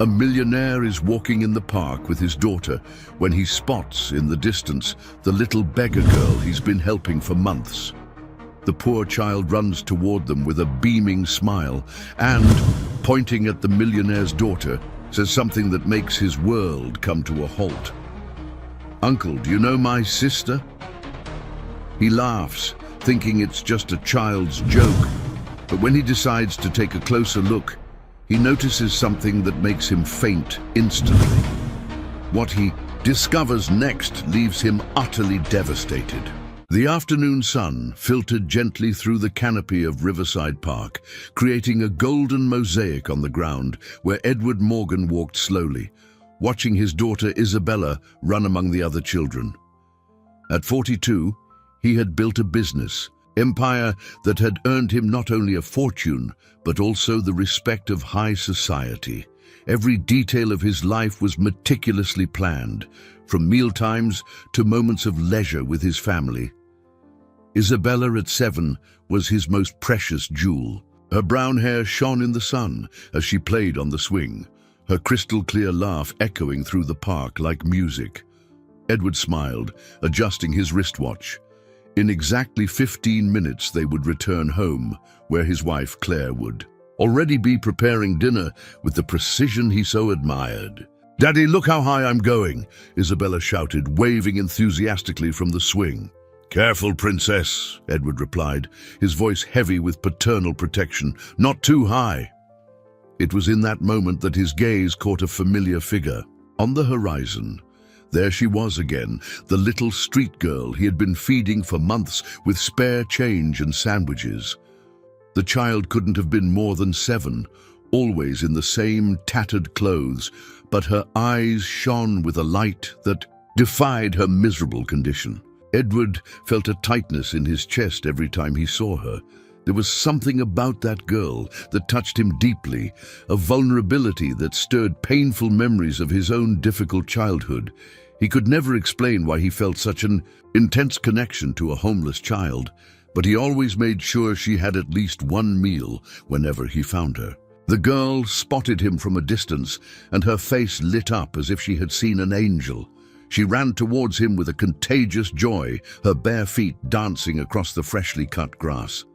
A millionaire is walking in the park with his daughter when he spots in the distance the little beggar girl he's been helping for months. The poor child runs toward them with a beaming smile and, pointing at the millionaire's daughter, says something that makes his world come to a halt. "Uncle, do you know my sister?" He laughs, thinking it's just a child's joke, but when he decides to take a closer look, he notices something that makes him faint instantly. What he discovers next leaves him utterly devastated. The afternoon sun filtered gently through the canopy of Riverside Park, creating a golden mosaic on the ground where Edward Morgan walked slowly, watching his daughter Isabella run among the other children. At 42, he had built a business, empire that had earned him not only a fortune, but also the respect of high society. Every detail of his life was meticulously planned, from mealtimes to moments of leisure with his family. Isabella at 7 was his most precious jewel. Her brown hair shone in the sun as she played on the swing, her crystal-clear laugh echoing through the park like music. Edward smiled, adjusting his wristwatch. In exactly 15 minutes they would return home, where his wife Claire would already be preparing dinner with the precision he so admired. "Daddy, look how high I'm going," Isabella shouted, waving enthusiastically from the swing. "Careful, princess," Edward replied, his voice heavy with paternal protection. "Not too high." It was in that moment that his gaze caught a familiar figure. On the horizon, there she was again, the little street girl he had been feeding for months with spare change and sandwiches. The child couldn't have been more than 7, always in the same tattered clothes, but her eyes shone with a light that defied her miserable condition. Edward felt a tightness in his chest every time he saw her. There was something about that girl that touched him deeply, a vulnerability that stirred painful memories of his own difficult childhood. He could never explain why he felt such an intense connection to a homeless child, but he always made sure she had at least one meal whenever he found her. The girl spotted him from a distance, and her face lit up as if she had seen an angel. She ran towards him with a contagious joy, her bare feet dancing across the freshly cut grass.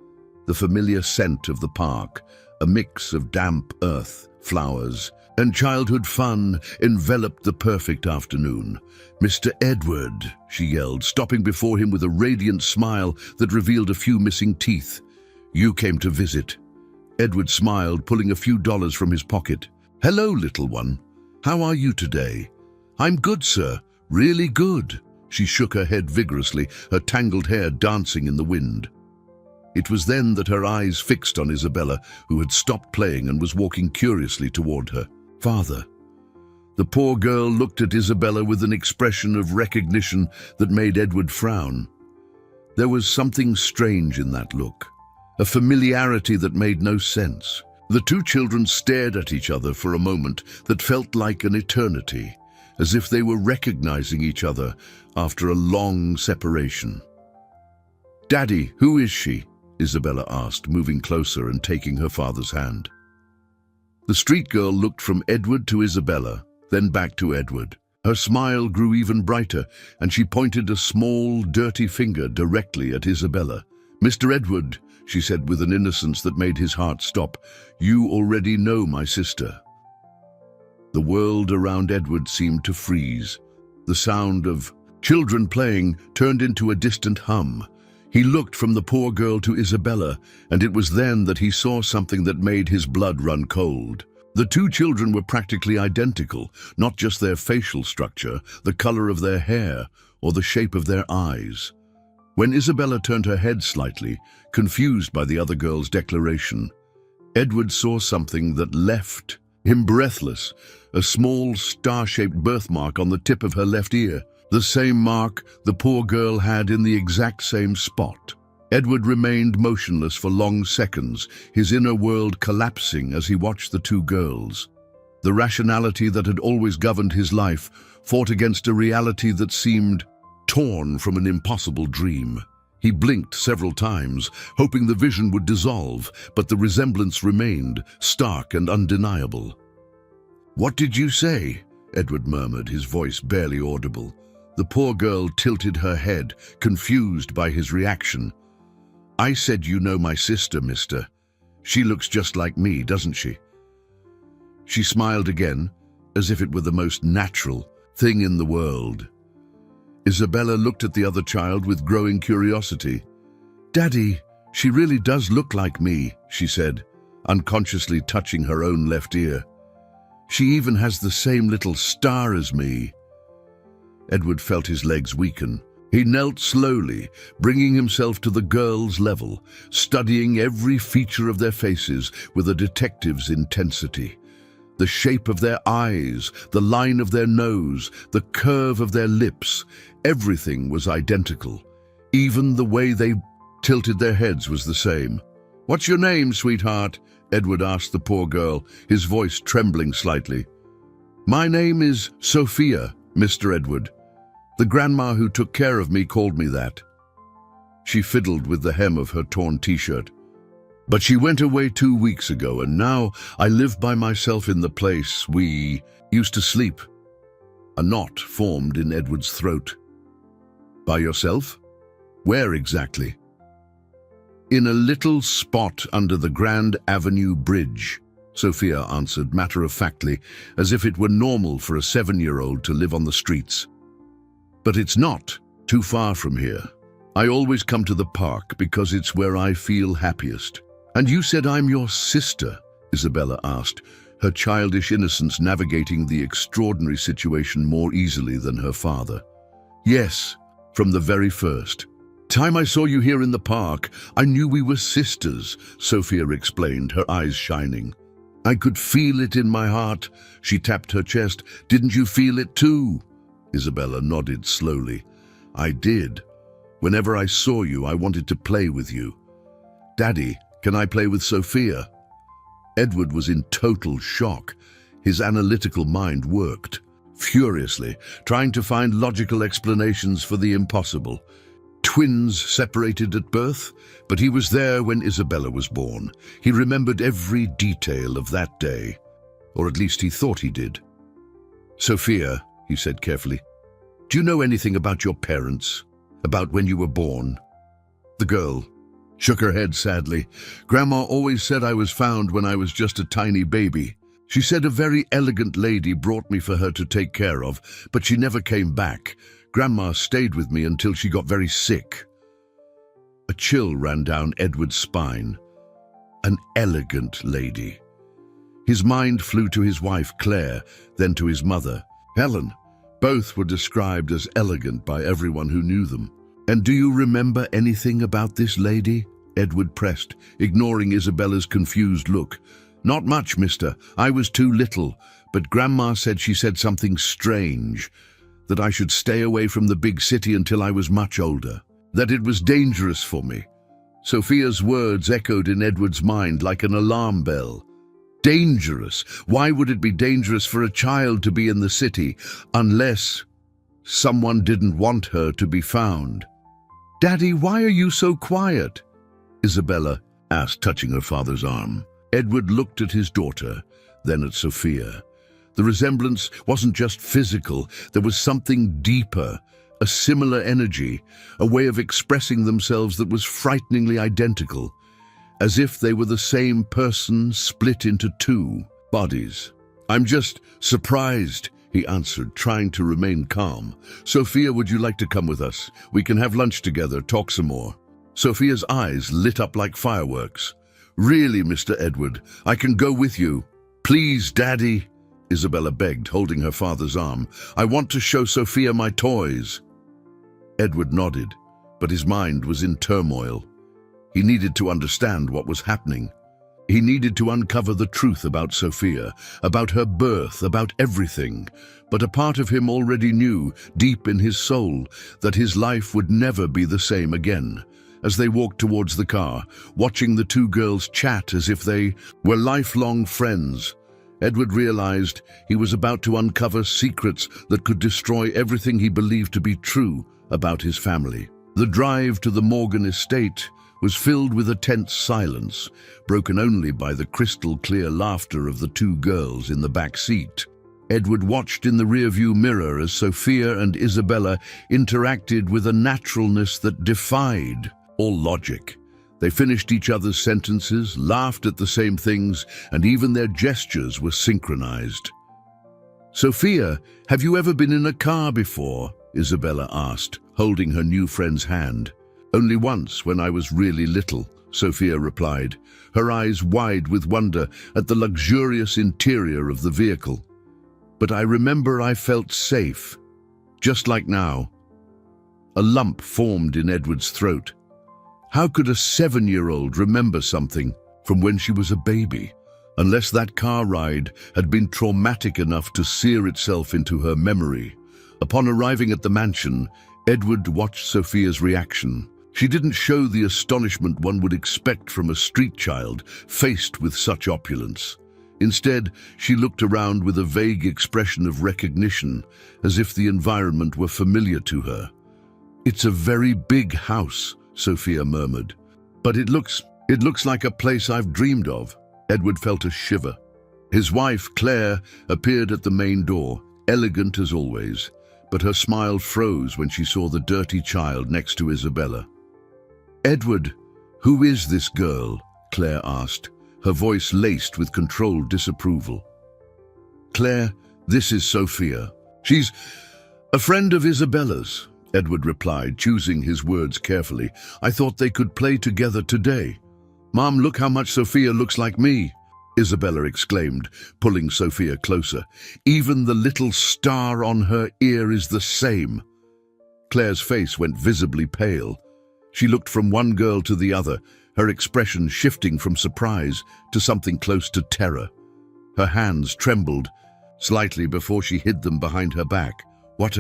The familiar scent of the park, a mix of damp earth, flowers, and childhood fun, enveloped the perfect afternoon. "Mr. Edward," she yelled, stopping before him with a radiant smile that revealed a few missing teeth. "You came to visit." Edward smiled, pulling a few dollars from his pocket. "Hello, little one. How are you today?" "I'm good, sir. Really good." She shook her head vigorously, her tangled hair dancing in the wind. It was then that her eyes fixed on Isabella, who had stopped playing and was walking curiously toward her. "Father." The poor girl looked at Isabella with an expression of recognition that made Edward frown. There was something strange in that look, a familiarity that made no sense. The two children stared at each other for a moment that felt like an eternity, as if they were recognizing each other after a long separation. "Daddy, who is she?" Isabella asked, moving closer and taking her father's hand. The street girl looked from Edward to Isabella, then back to Edward. Her smile grew even brighter, and she pointed a small, dirty finger directly at Isabella. "Mr. Edward," she said with an innocence that made his heart stop, "you already know my sister." The world around Edward seemed to freeze. The sound of children playing turned into a distant hum. He looked from the poor girl to Isabella, and it was then that he saw something that made his blood run cold. The two children were practically identical, not just their facial structure, the color of their hair, or the shape of their eyes. When Isabella turned her head slightly, confused by the other girl's declaration, Edward saw something that left him breathless, a small star-shaped birthmark on the tip of her left ear, the same mark the poor girl had in the exact same spot. Edward remained motionless for long seconds, his inner world collapsing as he watched the two girls. The rationality that had always governed his life fought against a reality that seemed torn from an impossible dream. He blinked several times, hoping the vision would dissolve, but the resemblance remained, stark and undeniable. "What did you say?" Edward murmured, his voice barely audible. The poor girl tilted her head, confused by his reaction. "I said you know my sister, mister. She looks just like me, doesn't she?" She smiled again, as if it were the most natural thing in the world. Isabella looked at the other child with growing curiosity. "Daddy, she really does look like me," she said, unconsciously touching her own left ear. "She even has the same little star as me." Edward felt his legs weaken. He knelt slowly, bringing himself to the girl's level, studying every feature of their faces with a detective's intensity. The shape of their eyes, the line of their nose, the curve of their lips, everything was identical. Even the way they tilted their heads was the same. "What's your name, sweetheart?" Edward asked the poor girl, his voice trembling slightly. "My name is Sophia, Mr. Edward. The grandma who took care of me called me that." She fiddled with the hem of her torn t-shirt. "But she went away 2 weeks ago, and now I live by myself in the place we used to sleep." A knot formed in Edward's throat. "By yourself? Where exactly?" "In a little spot under the Grand Avenue Bridge," Sophia answered matter-of-factly, as if it were normal for a 7-year-old to live on the streets. "But it's not too far from here. I always come to the park because it's where I feel happiest." "And you said I'm your sister?" Isabella asked, her childish innocence navigating the extraordinary situation more easily than her father. "Yes, from the very first. Time I saw you here in the park, I knew we were sisters," Sophia explained, her eyes shining. "I could feel it in my heart." She tapped her chest. "Didn't you feel it too?" Isabella nodded slowly. "I did. Whenever I saw you, I wanted to play with you." "Daddy, can I play with Sophia?" Edward was in total shock. His analytical mind worked furiously, trying to find logical explanations for the impossible. Twins separated at birth, but he was there when Isabella was born. He remembered every detail of that day, or at least he thought he did. "Sophia," he said carefully, "do you know anything about your parents? About when you were born?" The girl shook her head sadly. "Grandma always said I was found when I was just a tiny baby. She said a very elegant lady brought me for her to take care of, but she never came back. Grandma stayed with me until she got very sick." A chill ran down Edward's spine. An elegant lady. His mind flew to his wife, Claire, then to his mother, Helen. Both were described as elegant by everyone who knew them. "And do you remember anything about this lady?" Edward pressed, ignoring Isabella's confused look. "Not much, mister. I was too little, but Grandma said she said something strange, that I should stay away from the big city until I was much older, that it was dangerous for me." Sophia's words echoed in Edward's mind like an alarm bell. Dangerous? Why would it be dangerous for a child to be in the city, unless someone didn't want her to be found? "Daddy, why are you so quiet?" Isabella asked, touching her father's arm. Edward looked at his daughter, then at Sophia. The resemblance wasn't just physical, there was something deeper, a similar energy, a way of expressing themselves that was frighteningly identical, as if they were the same person split into two bodies. "I'm just surprised," he answered, trying to remain calm. "Sophia, would you like to come with us? We can have lunch together, talk some more." Sophia's eyes lit up like fireworks. "Really, Mr. Edward, I can go with you." "Please, Daddy," Isabella begged, holding her father's arm. "I want to show Sophia my toys." Edward nodded, but his mind was in turmoil. He needed to understand what was happening. He needed to uncover the truth about Sophia, about her birth, about everything. But a part of him already knew, deep in his soul, that his life would never be the same again. As they walked towards the car, watching the two girls chat as if they were lifelong friends, Edward realized he was about to uncover secrets that could destroy everything he believed to be true about his family. The drive to the Morgan estate was filled with a tense silence, broken only by the crystal-clear laughter of the two girls in the back seat. Edward watched in the rearview mirror as Sophia and Isabella interacted with a naturalness that defied all logic. They finished each other's sentences, laughed at the same things, and even their gestures were synchronized. "Sophia, have you ever been in a car before?" Isabella asked, holding her new friend's hand. "Only once, when I was really little," Sophia replied, her eyes wide with wonder at the luxurious interior of the vehicle. "But I remember I felt safe, just like now." A lump formed in Edward's throat. How could a 7-year-old remember something from when she was a baby, unless that car ride had been traumatic enough to sear itself into her memory? Upon arriving at the mansion, Edward watched Sophia's reaction. She didn't show the astonishment one would expect from a street child faced with such opulence. Instead, she looked around with a vague expression of recognition, as if the environment were familiar to her. "It's a very big house," Sophia murmured. "But it looks like a place I've dreamed of." Edward felt a shiver. His wife, Claire, appeared at the main door, elegant as always, but her smile froze when she saw the dirty child next to Isabella. "Edward, who is this girl?" Claire asked, her voice laced with controlled disapproval. "Claire, this is Sophia. She's a friend of Isabella's," Edward replied, choosing his words carefully. "I thought they could play together today." "Mom, look how much Sophia looks like me," Isabella exclaimed, pulling Sophia closer. "Even the little star on her ear is the same." Claire's face went visibly pale. She looked from one girl to the other, her expression shifting from surprise to something close to terror. Her hands trembled slightly before she hid them behind her back. What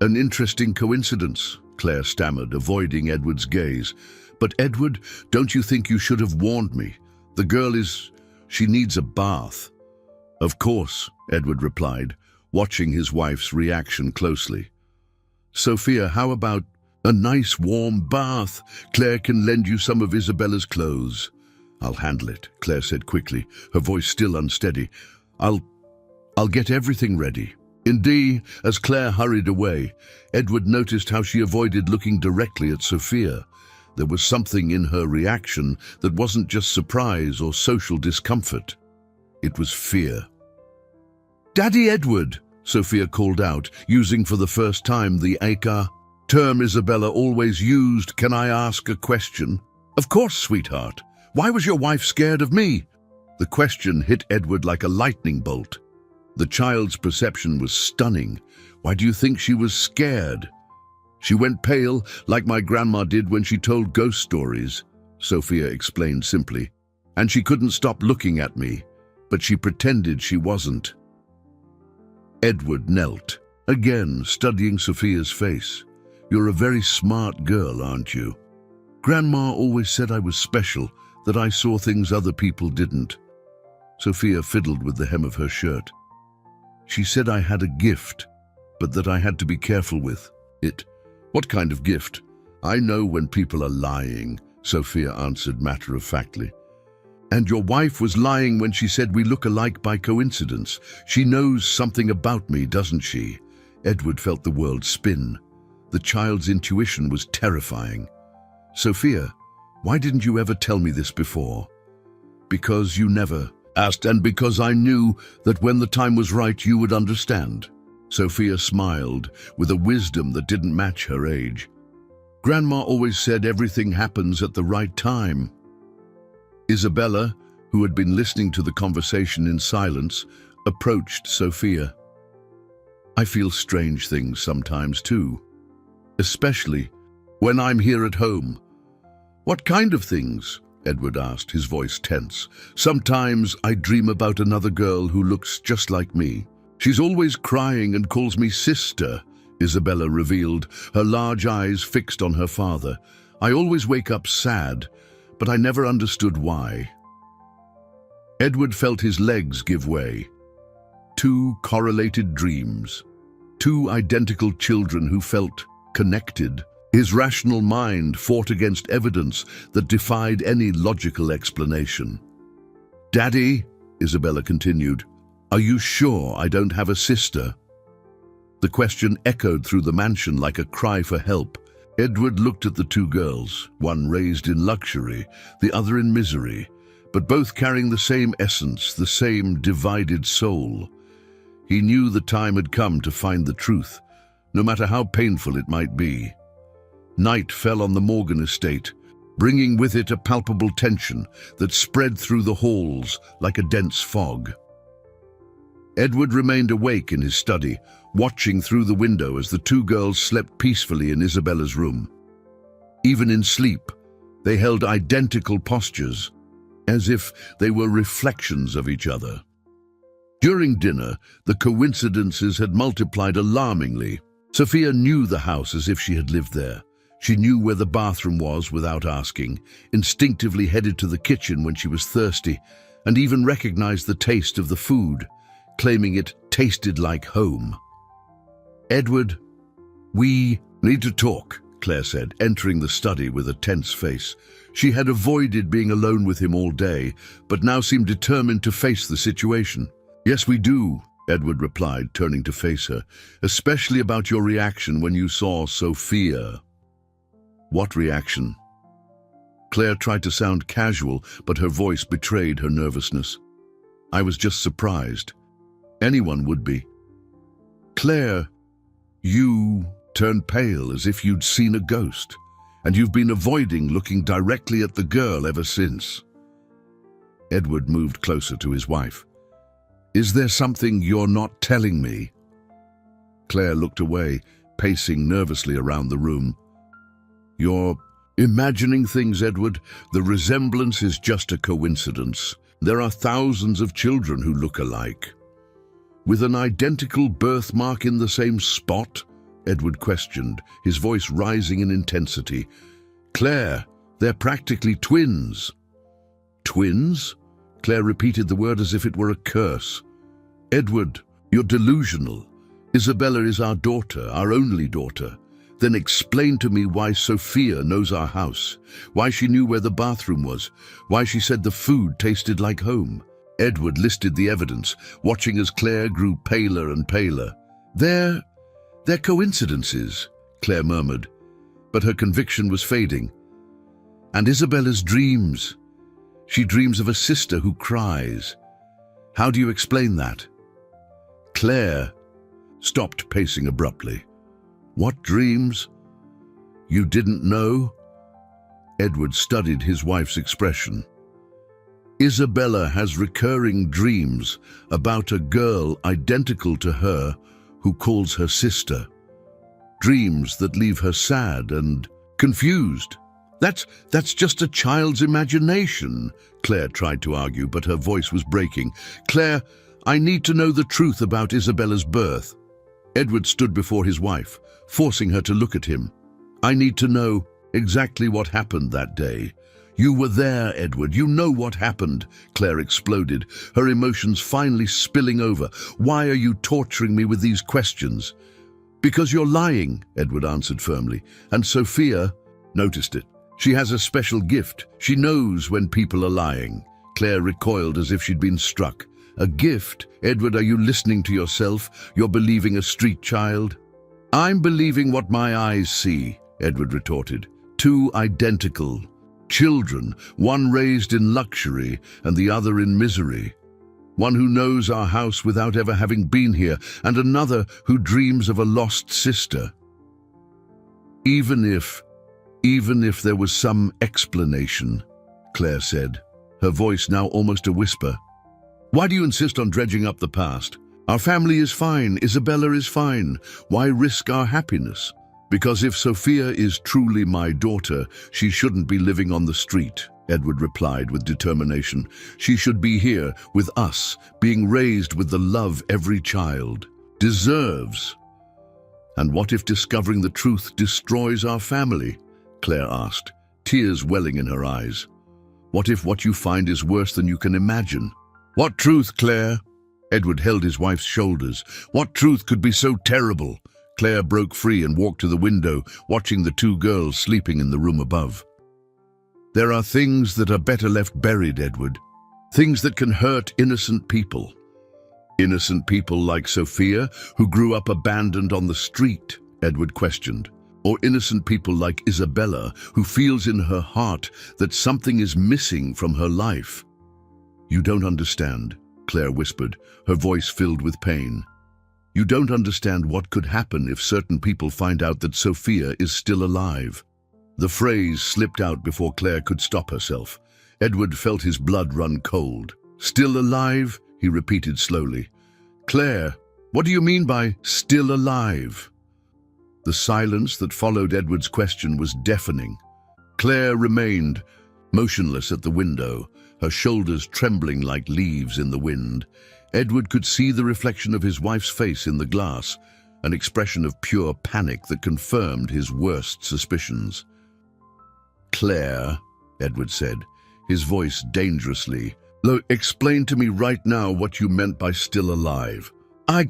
an interesting coincidence," Claire stammered, avoiding Edward's gaze. "But Edward, don't you think you should have warned me? The girl she needs a bath." "Of course," Edward replied, watching his wife's reaction closely. "Sophia, how about a nice warm bath? Claire can lend you some of Isabella's clothes." "I'll handle it," Claire said quickly, her voice still unsteady. I'll get everything ready." Indeed, as Claire hurried away, Edward noticed how she avoided looking directly at Sophia. There was something in her reaction that wasn't just surprise or social discomfort. It was fear. "Daddy Edward," Sophia called out, using for the first time the BEGGAR term Isabella always used. "Can I ask a question?" "Of course, sweetheart. Why was your wife scared of me?" The question hit Edward like a lightning bolt. The child's perception was stunning. "Why do you think she was scared?" "She went pale, like my grandma did when she told ghost stories," Sophia explained simply. "And she couldn't stop looking at me, but she pretended she wasn't." Edward knelt, again studying Sophia's face. "You're a very smart girl, aren't you? Grandma always said I was special, that I saw things other people didn't." Sophia fiddled with the hem of her shirt. "She said I had a gift, but that I had to be careful with it." "What kind of gift?" "I know when people are lying," Sophia answered matter-of-factly. "And your wife was lying when she said we look alike by coincidence. She knows something about me, doesn't she?" Edward felt the world spin. The child's intuition was terrifying. "Sophia, why didn't you ever tell me this before?" "Because you never asked, and because I knew that when the time was right you would understand." Sophia smiled with a wisdom that didn't match her age. "Grandma always said everything happens at the right time." Isabella, who had been listening to the conversation in silence, approached Sophia. "I feel strange things sometimes too, especially when I'm here at home." "What kind of things?" Edward asked, his voice tense. "Sometimes I dream about another girl who looks just like me. She's always crying and calls me sister," Isabella revealed, her large eyes fixed on her father. "I always wake up sad, but I never understood why." Edward felt his legs give way. Two correlated dreams. Two identical children who felt connected. His rational mind fought against evidence that defied any logical explanation. "Daddy," Isabella continued, Are you sure I don't have a sister? The question echoed through the mansion like a cry for help. Edward looked at the two girls, one raised in luxury, the other in misery, but both carrying the same essence, the same divided soul. He knew the time had come to find the truth, no matter how painful it might be. Night fell on the Morgan estate, bringing with it a palpable tension that spread through the halls like a dense fog. Edward remained awake in his study, watching through the window as the two girls slept peacefully in Isabella's room. Even in sleep, they held identical postures, as if they were reflections of each other. During dinner, the coincidences had multiplied alarmingly. Sophia knew the house as if she had lived there. She knew where the bathroom was without asking, instinctively headed to the kitchen when she was thirsty, and even recognized the taste of the food, claiming it tasted like home. "Edward, we need to talk," Claire said, entering the study with a tense face. She had avoided being alone with him all day, but now seemed determined to face the situation. "Yes, we do," Edward replied, turning to face her, "especially about your reaction when you saw Sophia." "What reaction?" Claire tried to sound casual, but her voice betrayed her nervousness. "I was just surprised. Anyone would be." "Claire, you turned pale as if you'd seen a ghost, and you've been avoiding looking directly at the girl ever since." Edward moved closer to his wife. "Is there something you're not telling me?" Claire looked away, pacing nervously around the room. "You're imagining things, Edward. The resemblance is just a coincidence. There are thousands of children who look alike." "With an identical birthmark in the same spot?" Edward questioned, his voice rising in intensity. "Claire, they're practically twins." "Twins?" Claire repeated the word as if it were a curse. "Edward, you're delusional. Isabella is our daughter, our only daughter. Then explain to me why Sophia knows our house, why she knew where the bathroom was, why she said the food tasted like home." Edward listed the evidence, watching as Claire grew paler and paler. They're coincidences," Claire murmured, but her conviction was fading. "And Isabella's dreams. She dreams of a sister who cries. How do you explain that?" Claire stopped pacing abruptly. "What dreams? You didn't know?" Edward studied his wife's expression. "Isabella has recurring dreams about a girl identical to her who calls her sister. Dreams that leave her sad and confused." That's just a child's imagination," Claire tried to argue, but her voice was breaking. "Claire, I need to know the truth about Isabella's birth." Edward stood before his wife, forcing her to look at him. "I need to know exactly what happened that day." "You were there, Edward. You know what happened," Claire exploded, her emotions finally spilling over. "Why are you torturing me with these questions?" "Because you're lying," Edward answered firmly, "and Sophia noticed it. She has a special gift. She knows when people are lying." Claire recoiled as if she'd been struck. "A gift? Edward, are you listening to yourself? You're believing a street child?" "I'm believing what my eyes see," Edward retorted. "Two identical children, one raised in luxury and the other in misery. One who knows our house without ever having been here, and another who dreams of a lost sister. Even if there was some explanation," Claire said, her voice now almost a whisper. "Why do you insist on dredging up the past? Our family is fine, Isabella is fine. Why risk our happiness? Because if Sophia is truly my daughter, she shouldn't be living on the street," Edward replied with determination. "She should be here with us, being raised with the love every child deserves." "And what if discovering the truth destroys our family?" Claire asked, tears welling in her eyes. "What if what you find is worse than you can imagine?" "What truth, Claire?" Edward held his wife's shoulders. "What truth could be so terrible?" Claire broke free and walked to the window, watching the two girls sleeping in the room above. "There are things that are better left buried, Edward. Things that can hurt innocent people. Innocent people like Sophia, who grew up abandoned on the street, Edward questioned. Or innocent people like Isabella, who feels in her heart that something is missing from her life. You don't understand, Claire whispered, her voice filled with pain. You don't understand what could happen if certain people find out that Sophia is still alive. The phrase slipped out before Claire could stop herself. Edward felt his blood run cold. Still alive? He repeated slowly. Claire, what do you mean by still alive? The silence that followed Edward's question was deafening. Claire remained motionless at the window, her shoulders trembling like leaves in the wind. Edward could see the reflection of his wife's face in the glass, an expression of pure panic that confirmed his worst suspicions. Claire, Edward said, his voice dangerously low. Explain to me right now what you meant by still alive. I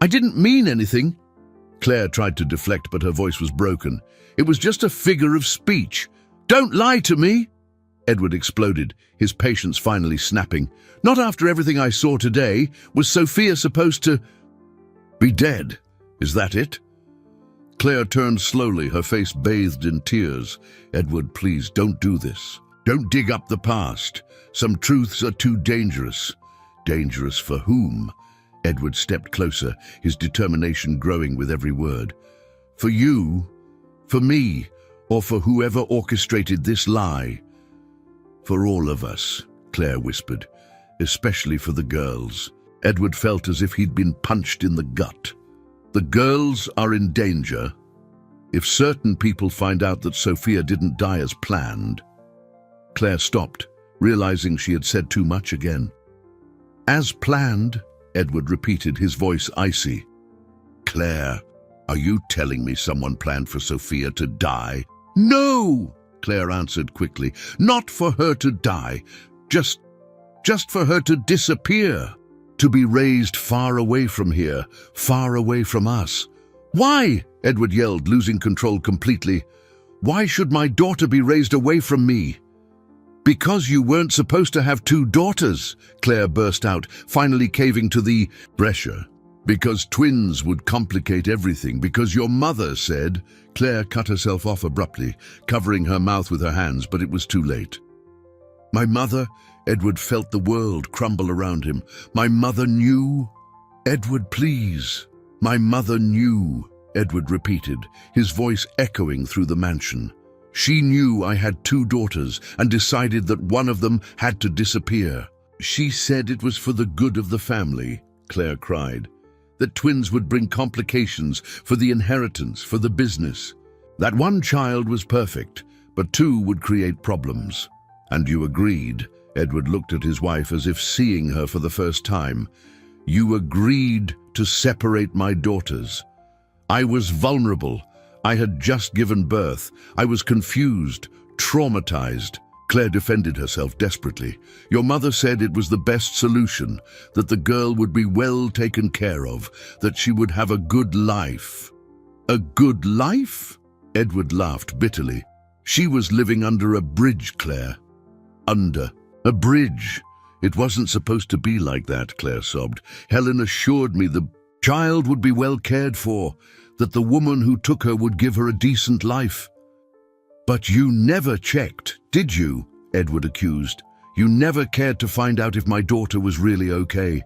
didn't mean anything. Claire tried to deflect, but her voice was broken. It was just a figure of speech. Don't lie to me! Edward exploded, his patience finally snapping. Not after everything I saw today. Was Sophia supposed to be dead? Is that it? Claire turned slowly, her face bathed in tears. Edward, please, don't do this. Don't dig up the past. Some truths are too dangerous. Dangerous for whom? Edward stepped closer, his determination growing with every word. For you, for me, or for whoever orchestrated this lie? For all of us, Claire whispered, especially for the girls. Edward felt as if he'd been punched in the gut. The girls are in danger. If certain people find out that Sophia didn't die as planned. Claire stopped, realizing she had said too much again. As planned, Edward repeated, his voice icy. Claire, are you telling me someone planned for Sophia to die? No, Claire answered quickly. Not for her to die, just for her to disappear, to be raised far away from here, far away from us. Why? Edward yelled, losing control completely. Why should my daughter be raised away from me? Because you weren't supposed to have two daughters, Claire burst out, finally caving to the pressure. Because twins would complicate everything, because your mother said. Claire cut herself off abruptly, covering her mouth with her hands, but it was too late. My mother? Edward felt the world crumble around him. My mother knew? Edward, please. My mother knew, Edward repeated, his voice echoing through the mansion. She knew I had two daughters and decided that one of them had to disappear. She said it was for the good of the family, Claire cried. That twins would bring complications for the inheritance, for the business. That one child was perfect, but two would create problems. And you agreed. Edward looked at his wife as if seeing her for the first time. You agreed to separate my daughters. I was vulnerable. I had just given birth. I was confused, traumatized. Claire defended herself desperately. Your mother said it was the best solution, that the girl would be well taken care of, that she would have a good life. A good life? Edward laughed bitterly. She was living under a bridge, Claire. Under a bridge. It wasn't supposed to be like that, Claire sobbed. Helen assured me the child would be well cared for, that the woman who took her would give her a decent life. But you never checked, did you? Edward accused. You never cared to find out if my daughter was really okay.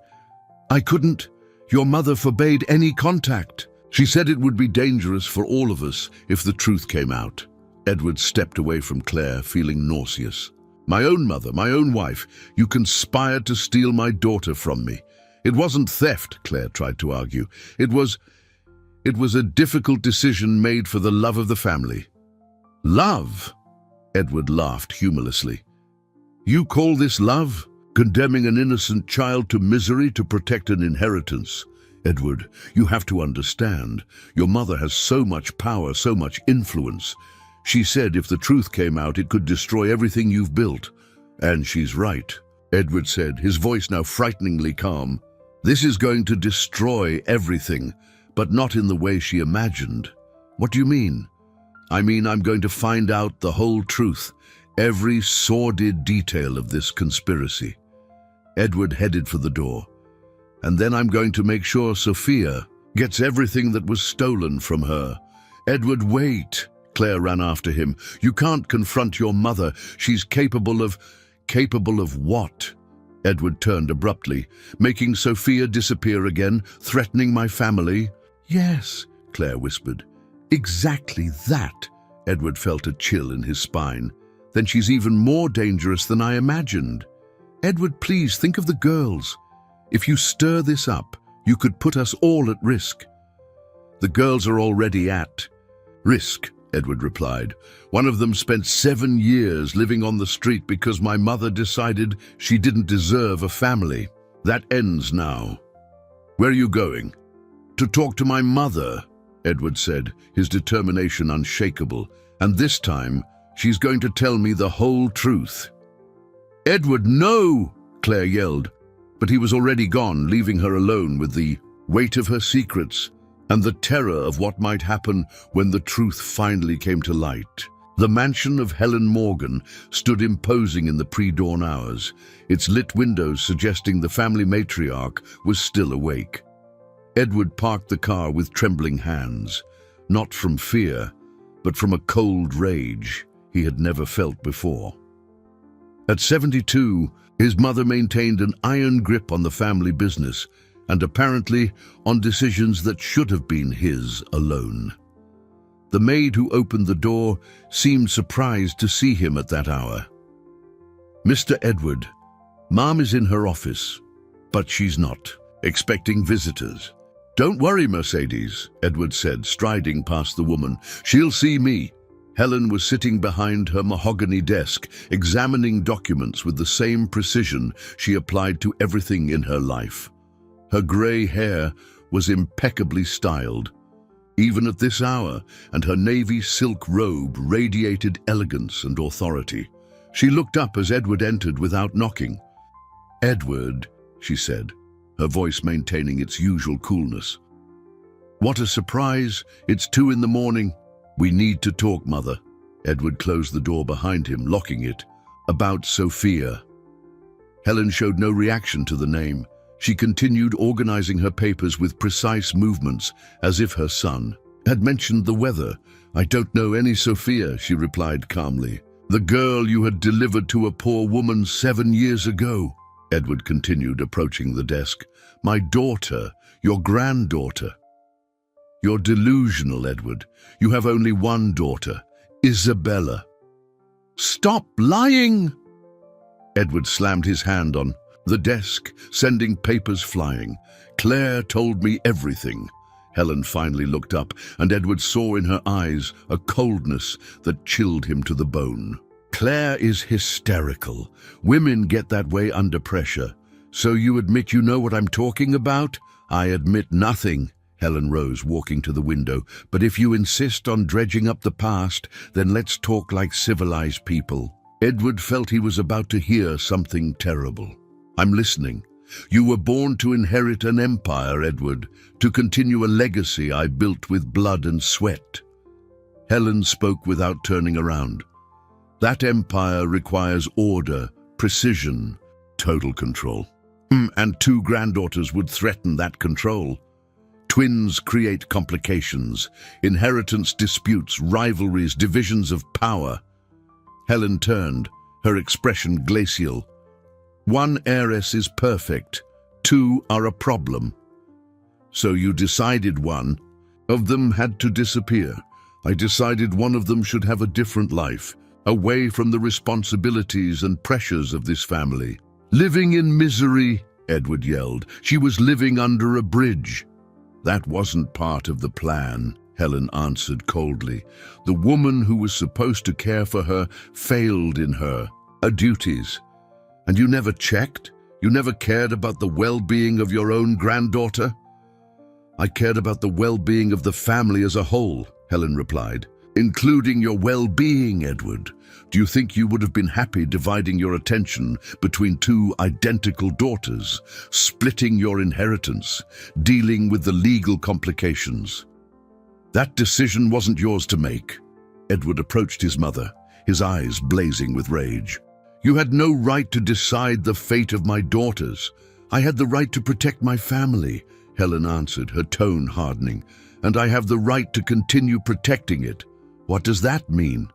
I couldn't. Your mother forbade any contact. She said it would be dangerous for all of us if the truth came out. Edward stepped away from Claire, feeling nauseous. My own mother, my own wife, you conspired to steal my daughter from me. It wasn't theft, Claire tried to argue. It was a difficult decision made for the love of the family. Love? Edward laughed humorlessly. You call this love? Condemning an innocent child to misery to protect an inheritance? Edward, you have to understand. Your mother has so much power, so much influence. She said if the truth came out, it could destroy everything you've built. And she's right, Edward said, his voice now frighteningly calm. This is going to destroy everything, but not in the way she imagined. What do you mean? I mean, I'm going to find out the whole truth, every sordid detail of this conspiracy. Edward headed for the door. And then I'm going to make sure Sophia gets everything that was stolen from her. Edward, wait. Claire ran after him. You can't confront your mother. She's capable of... Capable of what? Edward turned abruptly, making Sophia disappear again, threatening my family. Yes, Claire whispered. Exactly that. Edward felt a chill in his spine. Then she's even more dangerous than I imagined. Edward, please think of the girls. If you stir this up, you could put us all at risk. The girls are already at risk, Edward replied. One of them spent 7 years living on the street because my mother decided she didn't deserve a family. That ends now. Where are you going? To talk to my mother, Edward said, his determination unshakable. And this time, she's going to tell me the whole truth. Edward, no! Claire yelled, but he was already gone, leaving her alone with the weight of her secrets and the terror of what might happen when the truth finally came to light. The mansion of Helen Morgan stood imposing in the pre-dawn hours, its lit windows suggesting the family matriarch was still awake. Edward parked the car with trembling hands, not from fear, but from a cold rage he had never felt before. At 72, his mother maintained an iron grip on the family business, and apparently on decisions that should have been his alone. The maid who opened the door seemed surprised to see him at that hour. Mr. Edward, Mom is in her office, but she's not expecting visitors. Don't worry, Mercedes, Edward said, striding past the woman. She'll see me. Helen was sitting behind her mahogany desk, examining documents with the same precision she applied to everything in her life. Her grey hair was impeccably styled, even at this hour, and her navy silk robe radiated elegance and authority. She looked up as Edward entered without knocking. Edward, she said, her voice maintaining its usual coolness. What a surprise! It's 2 a.m. We need to talk, Mother. Edward closed the door behind him, locking it. About Sophia. Helen showed no reaction to the name. She continued organizing her papers with precise movements, as if her son had mentioned the weather. I don't know any Sophia, she replied calmly. The girl you had delivered to a poor woman 7 years ago, Edward continued, approaching the desk. My daughter, your granddaughter. You're delusional, Edward. You have only one daughter, Isabella. Stop lying! Edward slammed his hand on the desk, sending papers flying. Claire told me everything. Helen finally looked up, and Edward saw in her eyes a coldness that chilled him to the bone. Claire is hysterical. Women get that way under pressure. So you admit you know what I'm talking about? I admit nothing. Helen rose, walking to the window. But if you insist on dredging up the past, then let's talk like civilized people. Edward felt he was about to hear something terrible. I'm listening. You were born to inherit an empire, Edward, to continue a legacy I built with blood and sweat. Helen spoke without turning around. That empire requires order, precision, total control. And 2 granddaughters would threaten that control. Twins create complications, inheritance disputes, rivalries, divisions of power. Helen turned, her expression glacial. 1 heiress is perfect, 2 are a problem. So you decided one of them had to disappear. I decided one of them should have a different life, away from the responsibilities and pressures of this family. Living in misery, Edward yelled. She was living under a bridge. That wasn't part of the plan, Helen answered coldly. The woman who was supposed to care for her failed in her duties. And you never checked? You never cared about the well-being of your own granddaughter? I cared about the well-being of the family as a whole, Helen replied. Including your well-being, Edward. Do you think you would have been happy dividing your attention between 2 identical daughters, splitting your inheritance, dealing with the legal complications? That decision wasn't yours to make. Edward approached his mother, his eyes blazing with rage. You had no right to decide the fate of my daughters. I had the right to protect my family, Helen answered, her tone hardening. And I have the right to continue protecting it. What does that mean?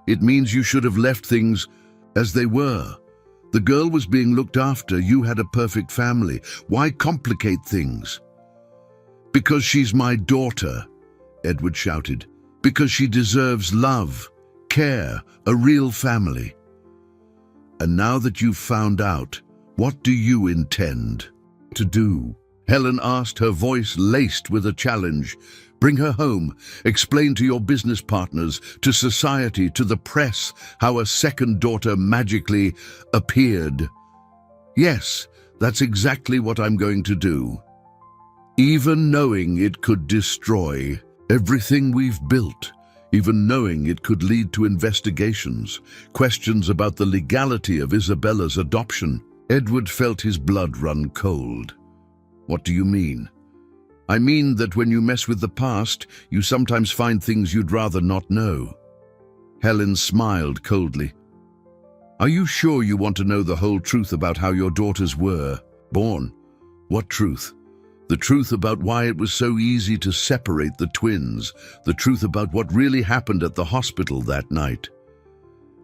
It means you should have left things as they were. The girl was being looked after. You had a perfect family. Why complicate things? Because she's my daughter, Edward shouted. Because she deserves love, care, a real family. And now that you've found out, what do you intend to do? Helen asked, her voice laced with a challenge. Bring her home. Explain to your business partners, to society, to the press, how a second daughter magically appeared. Yes, that's exactly what I'm going to do. Even knowing it could destroy everything we've built, even knowing it could lead to investigations, questions about the legality of Isabella's adoption. Edward felt his blood run cold. What do you mean? I mean that when you mess with the past, you sometimes find things you'd rather not know. Helen smiled coldly. Are you sure you want to know the whole truth about how your daughters were born? What truth? The truth about why it was so easy to separate the twins, the truth about what really happened at the hospital that night.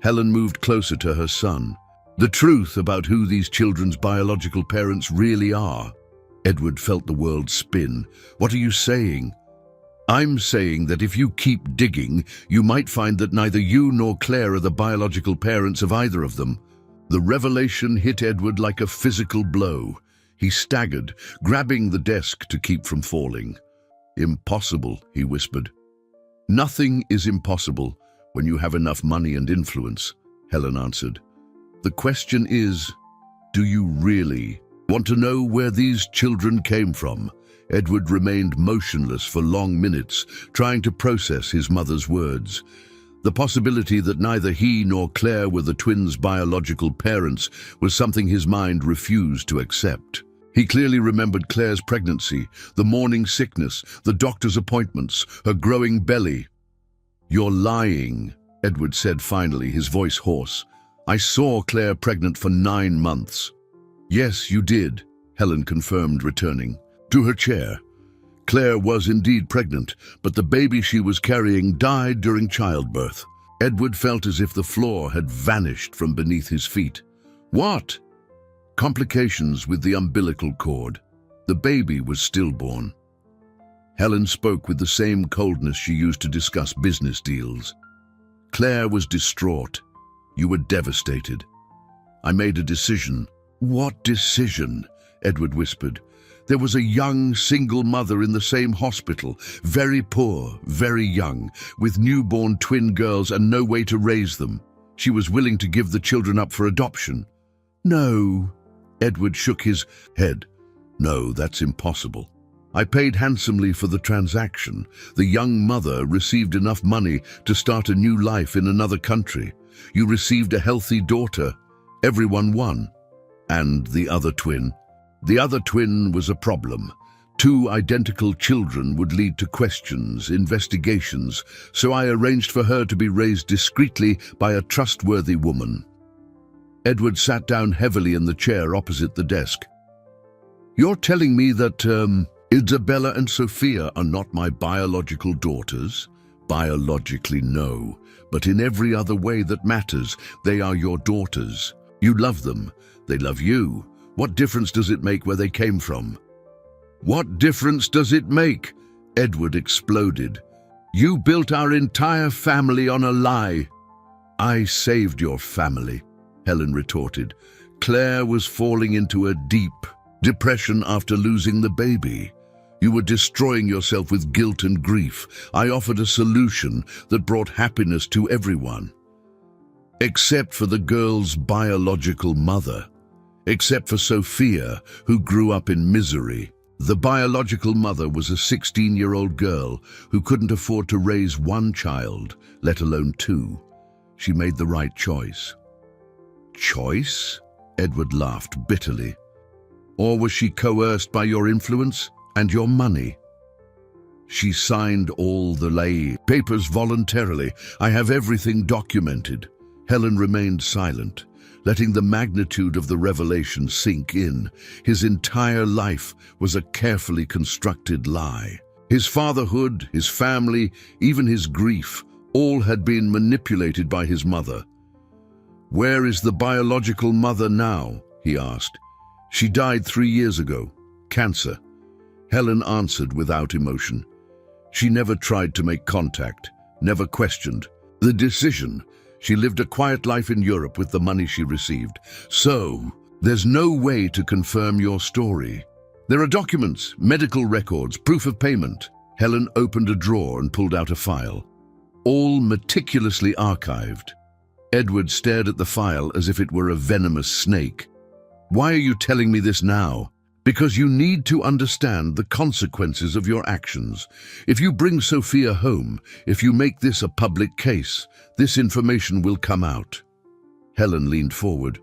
Helen moved closer to her son. The truth about who these children's biological parents really are. Edward felt the world spin. What are you saying? I'm saying that if you keep digging, you might find that neither you nor Claire are the biological parents of either of them. The revelation hit Edward like a physical blow. He staggered, grabbing the desk to keep from falling. Impossible, he whispered. Nothing is impossible when you have enough money and influence, Helen answered. The question is, do you really want to know where these children came from? Edward remained motionless for long minutes, trying to process his mother's words. The possibility that neither he nor Claire were the twins' biological parents was something his mind refused to accept. He clearly remembered Claire's pregnancy, the morning sickness, the doctor's appointments, her growing belly. You're lying, Edward said finally, his voice hoarse. I saw Claire pregnant for 9 months. Yes, you did, Helen confirmed, returning to her chair. Claire was indeed pregnant, but the baby she was carrying died during childbirth. Edward felt as if the floor had vanished from beneath his feet. What? Complications with the umbilical cord. The baby was stillborn. Helen spoke with the same coldness she used to discuss business deals. Claire was distraught. You were devastated. I made a decision. What decision? Edward whispered. There was a young single mother in the same hospital, very poor, very young, with newborn twin girls and no way to raise them. She was willing to give the children up for adoption. No. Edward shook his head. No, that's impossible. I paid handsomely for the transaction. The young mother received enough money to start a new life in another country. You received a healthy daughter. Everyone won. And the other twin? The other twin was a problem. 2 identical children would lead to questions, investigations, so I arranged for her to be raised discreetly by a trustworthy woman. Edward sat down heavily in the chair opposite the desk. You're telling me that Isabella and Sophia are not my biological daughters? Biologically, no, but in every other way that matters, they are your daughters. You love them. They love you. What difference does it make where they came from? What difference does it make? Edward exploded. You built our entire family on a lie. I saved your family, Helen retorted. Claire was falling into a deep depression after losing the baby. You were destroying yourself with guilt and grief. I offered a solution that brought happiness to everyone. Except for the girl's biological mother. Except for Sophia, who grew up in misery. The biological mother was a 16-year-old girl who couldn't afford to raise 1 child, let alone 2. She made the right choice. Choice? Edward laughed bitterly. Or was she coerced by your influence and your money? She signed all the lay papers voluntarily. I have everything documented. Helen remained silent. letting the magnitude of the revelation sink in. His entire life was a carefully constructed lie. His fatherhood, his family, even his grief, all had been manipulated by his mother. "Where is the biological mother now?" he asked. "She died 3 years ago. Cancer." Helen answered without emotion. She never tried to make contact, never questioned the decision. She lived a quiet life in Europe with the money she received. "So, there's no way to confirm your story?" "There are documents, medical records, proof of payment." Helen opened a drawer and pulled out a file, all meticulously archived. Edward stared at the file as if it were a venomous snake. "Why are you telling me this now?" "Because you need to understand the consequences of your actions. If you bring Sophia home, if you make this a public case, this information will come out." Helen leaned forward.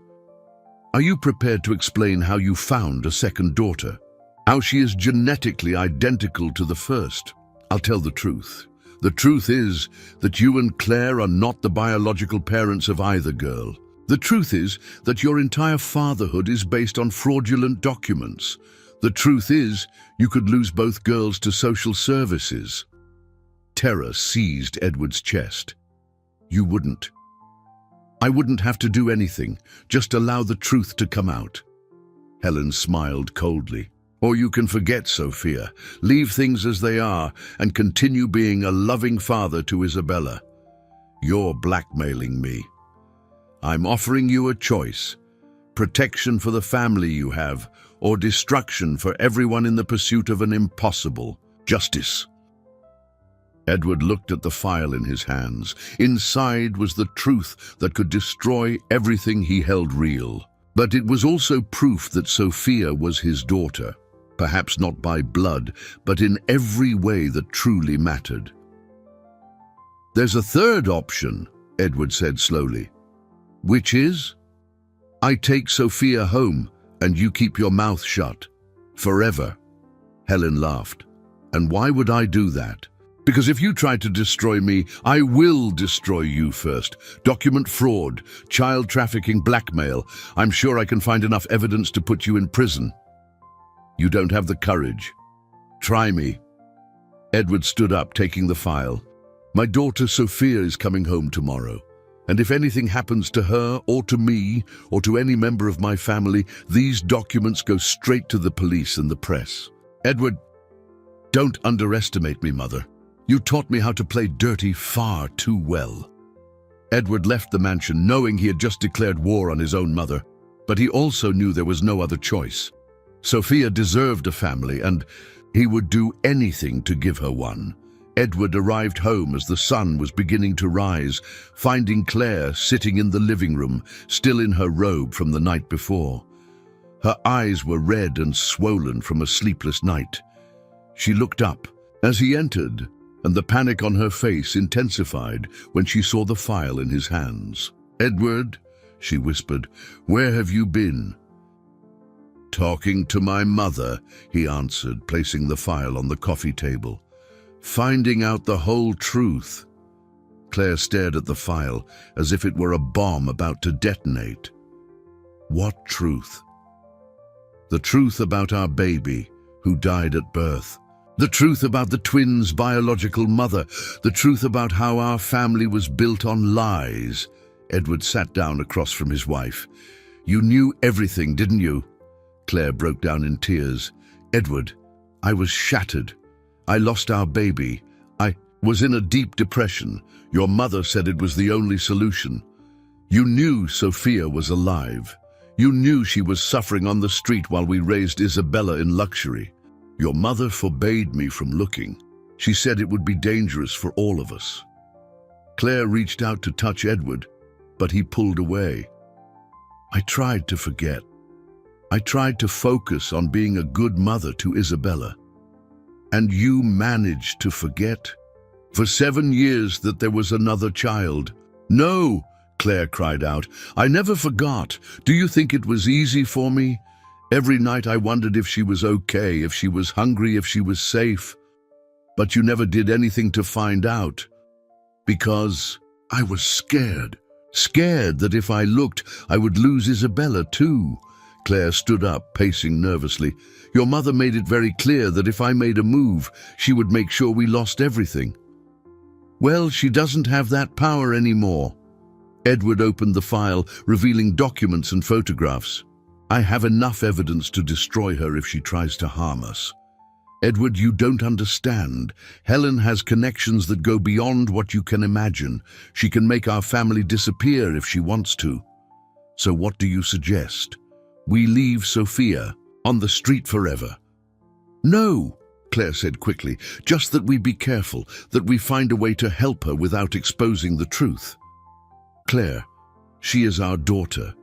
"Are you prepared to explain how you found a second daughter? How she is genetically identical to the first?" "I'll tell the truth. The truth is that you and Claire are not the biological parents of either girl. The truth is that your entire fatherhood is based on fraudulent documents. The truth is you could lose both girls to social services." Terror seized Edward's chest. "You wouldn't. I wouldn't have to do anything, just allow the truth to come out." Helen smiled coldly. "Or you can forget Sophia, leave things as they are, and continue being a loving father to Isabella. You're blackmailing me. I'm offering you a choice: protection for the family you have, or destruction for everyone in the pursuit of an impossible justice." Edward looked at the file in his hands. Inside was the truth that could destroy everything he held real. But it was also proof that Sophia was his daughter, perhaps not by blood, but in every way that truly mattered. "There's a third option," Edward said slowly. "Which is? I take Sophia home and you keep your mouth shut. Forever." Helen laughed. "And why would I do that? Because if you try to destroy me, I will destroy you first. Document fraud, child trafficking, blackmail. I'm sure I can find enough evidence to put you in prison. You don't have the courage. Try me." Edward stood up, taking the file. "My daughter Sophia is coming home tomorrow. And if anything happens to her, or to me, or to any member of my family, these documents go straight to the police and the press." "Edward, don't underestimate me, Mother. You taught me how to play dirty far too well." Edward left the mansion knowing he had just declared war on his own mother, but he also knew there was no other choice. Sophia deserved a family, and he would do anything to give her one. Edward arrived home as the sun was beginning to rise, finding Claire sitting in the living room, still in her robe from the night before. Her eyes were red and swollen from a sleepless night. She looked up as he entered, and the panic on her face intensified when she saw the file in his hands. "Edward," she whispered, "where have you been?" "Talking to my mother," he answered, placing the file on the coffee table. "Finding out the whole truth." Claire stared at the file as if it were a bomb about to detonate. "What truth?" "The truth about our baby, who died at birth. The truth about the twins' biological mother. The truth about how our family was built on lies." Edward sat down across from his wife. "You knew everything, didn't you?" Claire broke down in tears. "Edward, I was shattered. I lost our baby. I was in a deep depression. Your mother said it was the only solution. You knew Sophia was alive. You knew she was suffering on the street while we raised Isabella in luxury. Your mother forbade me from looking. She said it would be dangerous for all of us." Claire reached out to touch Edward, but he pulled away. "I tried to forget. I tried to focus on being a good mother to Isabella. And you managed to forget for 7 years that there was another child." "No," Claire cried out. "I never forgot. Do you think it was easy for me? Every night I wondered if she was okay, if she was hungry, if she was safe. But you never did anything to find out. Because I was scared." Scared that if I looked, I would lose Isabella too. Claire stood up, pacing nervously. Your mother made it very clear that if I made a move, she would make sure we lost everything. Well, she doesn't have that power anymore. Edward opened the file, revealing documents and photographs. I have enough evidence to destroy her if she tries to harm us. Edward, you don't understand. Helen has connections that go beyond what you can imagine. She can make our family disappear if she wants to. So what do you suggest? We leave Sophia on the street forever? No, Claire said quickly, just that we be careful, that we find a way to help her without exposing the truth. Claire, she is our daughter.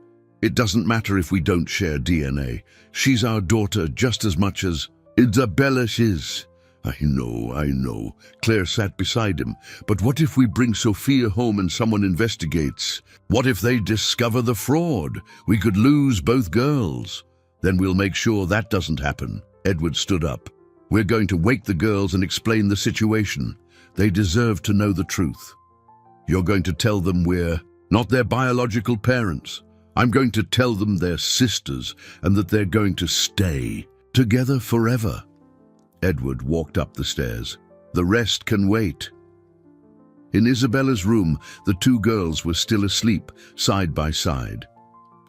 It doesn't matter if we don't share DNA. She's our daughter just as much as Isabella is. I know. Claire sat beside him. But what if we bring Sophia home and someone investigates? What if they discover the fraud? We could lose both girls. Then we'll make sure that doesn't happen. Edward stood up. We're going to wake the girls and explain the situation. They deserve to know the truth. You're going to tell them we're not their biological parents. I'm going to tell them they're sisters and that they're going to stay together forever. Edward walked up the stairs. The rest can wait. In Isabella's room, the two girls were still asleep, side by side.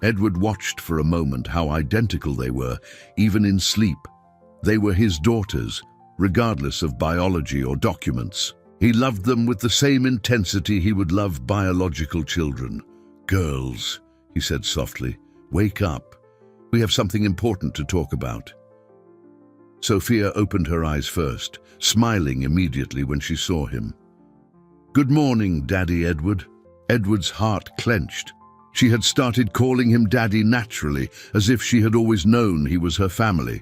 Edward watched for a moment how identical they were, even in sleep. They were his daughters, regardless of biology or documents. He loved them with the same intensity he would love biological children. Girls, he said softly, wake up. We have something important to talk about. Sophia opened her eyes first, smiling immediately when she saw him. Good morning, Daddy Edward. Edward's heart clenched. She had started calling him Daddy naturally, as if she had always known he was her family.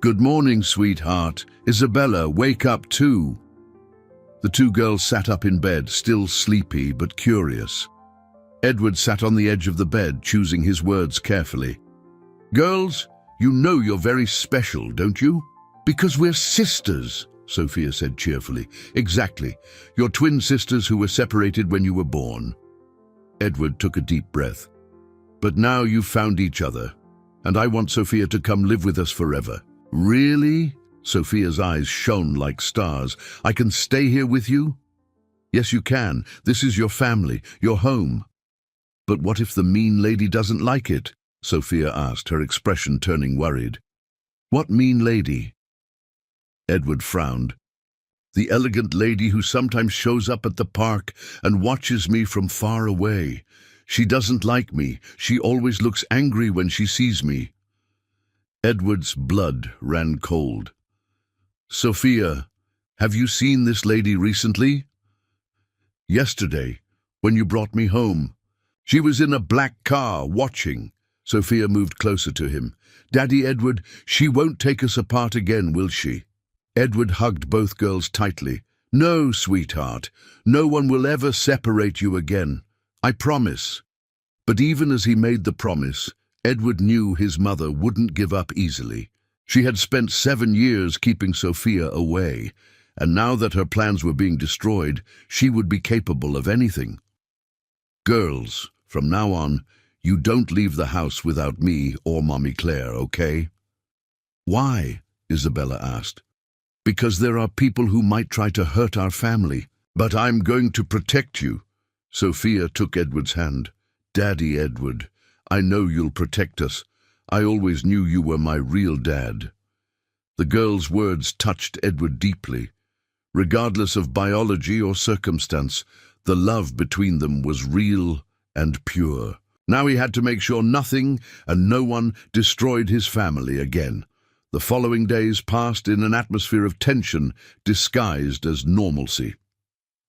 Good morning, sweetheart. Isabella, wake up too. The two girls sat up in bed, still sleepy but curious. Edward sat on the edge of the bed, choosing his words carefully. Girls, you know you're very special, don't you? Because we're sisters, Sophia said cheerfully. Exactly. You're twin sisters who were separated when you were born. Edward took a deep breath. But now you've found each other, and I want Sophia to come live with us forever. Really? Sophia's eyes shone like stars. I can stay here with you? Yes, you can. This is your family, your home. But what if the mean lady doesn't like it? Sophia asked, her expression turning worried. What mean lady? Edward frowned. The elegant lady who sometimes shows up at the park and watches me from far away. She doesn't like me. She always looks angry when she sees me. Edward's blood ran cold. Sophia, have you seen this lady recently? Yesterday, when you brought me home. She was in a black car, watching. Sophia moved closer to him. Daddy Edward, she won't take us apart again, will she? Edward hugged both girls tightly. No, sweetheart. No one will ever separate you again. I promise. But even as he made the promise, Edward knew his mother wouldn't give up easily. She had spent 7 years keeping Sophia away, and now that her plans were being destroyed, she would be capable of anything. Girls, from now on, you don't leave the house without me or Mommy Claire, okay? Why? Isabella asked. Because there are people who might try to hurt our family. But I'm going to protect you. Sophia took Edward's hand. Daddy Edward, I know you'll protect us. I always knew you were my real dad. The girl's words touched Edward deeply. Regardless of biology or circumstance, the love between them was real and pure. Now he had to make sure nothing and no one destroyed his family again. The following days passed in an atmosphere of tension disguised as normalcy.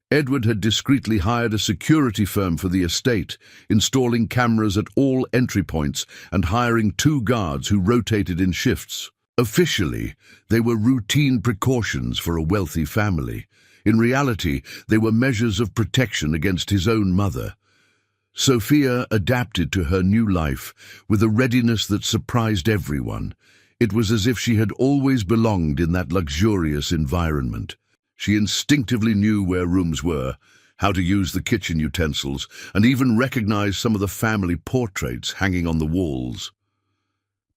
Edward had discreetly hired a security firm for the estate, installing cameras at all entry points and hiring 2 guards who rotated in shifts. Officially, they were routine precautions for a wealthy family. In reality, they were measures of protection against his own mother. Sophia adapted to her new life with a readiness that surprised everyone. It was as if she had always belonged in that luxurious environment. She instinctively knew where rooms were, how to use the kitchen utensils, and even recognized some of the family portraits hanging on the walls.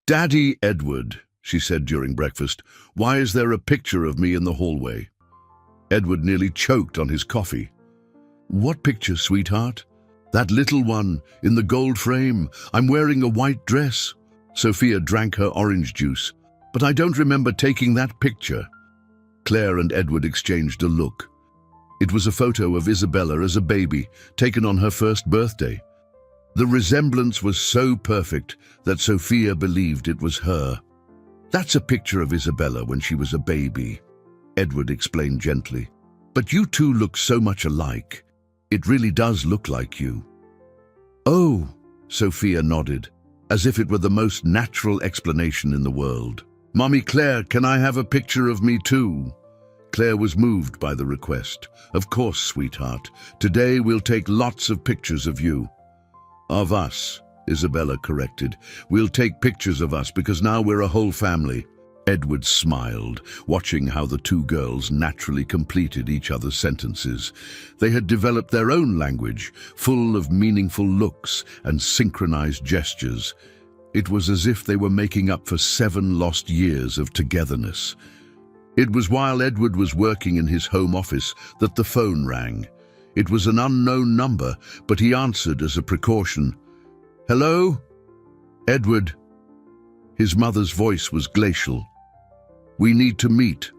"Daddy Edward," she said during breakfast, "why is there a picture of me in the hallway?" Edward nearly choked on his coffee. "What picture, sweetheart?" "That little one, in the gold frame. I'm wearing a white dress." Sophia drank her orange juice. "But I don't remember taking that picture." Claire and Edward exchanged a look. It was a photo of Isabella as a baby, taken on her first birthday. The resemblance was so perfect that Sophia believed it was her. "That's a picture of Isabella when she was a baby," Edward explained gently. "But you two look so much alike. It really does look like you." "Oh," Sophia nodded, as if it were the most natural explanation in the world. "Mommy Claire, can I have a picture of me too?" Claire was moved by the request. "Of course, sweetheart. Today we'll take lots of pictures of you." "Of us," Isabella corrected. "We'll take pictures of us because now we're a whole family." Edward smiled, watching how the two girls naturally completed each other's sentences. They had developed their own language, full of meaningful looks and synchronized gestures. It was as if they were making up for 7 lost years of togetherness. It was while Edward was working in his home office that the phone rang. It was an unknown number, but he answered as a precaution. "Hello? Edward." His mother's voice was glacial. "We need to meet."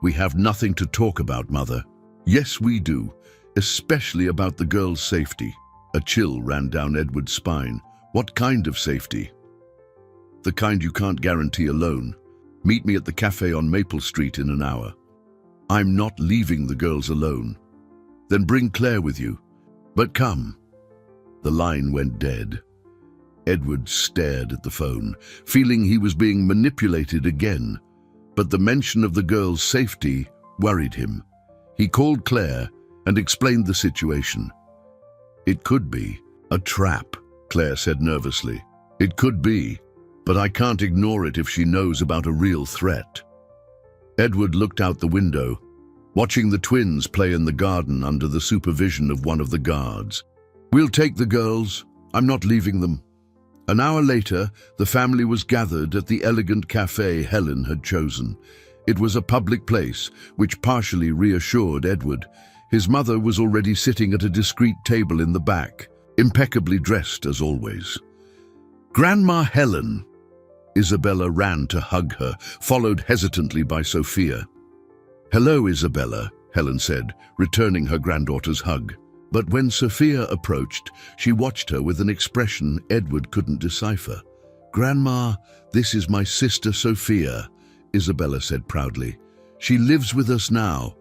"We have nothing to talk about, Mother." "Yes, we do, especially about the girl's safety." A chill ran down Edward's spine. "What kind of safety?" "The kind you can't guarantee alone. Meet me at the cafe on Maple Street in an hour." "I'm not leaving the girls alone." "Then bring Claire with you." "But come." The line went dead. Edward stared at the phone, feeling he was being manipulated again. But the mention of the girl's safety worried him. He called Claire and explained the situation. "It could be a trap," Claire said nervously. "It could be, but I can't ignore it if she knows about a real threat." Edward looked out the window, watching the twins play in the garden under the supervision of one of the guards. "We'll take the girls. I'm not leaving them." An hour later, the family was gathered at the elegant cafe Helen had chosen. It was a public place, which partially reassured Edward. His mother was already sitting at a discreet table in the back, impeccably dressed as always. "Grandma Helen!" Isabella ran to hug her, followed hesitantly by Sophia. "Hello, Isabella," Helen said, returning her granddaughter's hug. But when Sophia approached, she watched her with an expression Edward couldn't decipher. "Grandma, this is my sister Sophia," Isabella said proudly. "She lives with us now."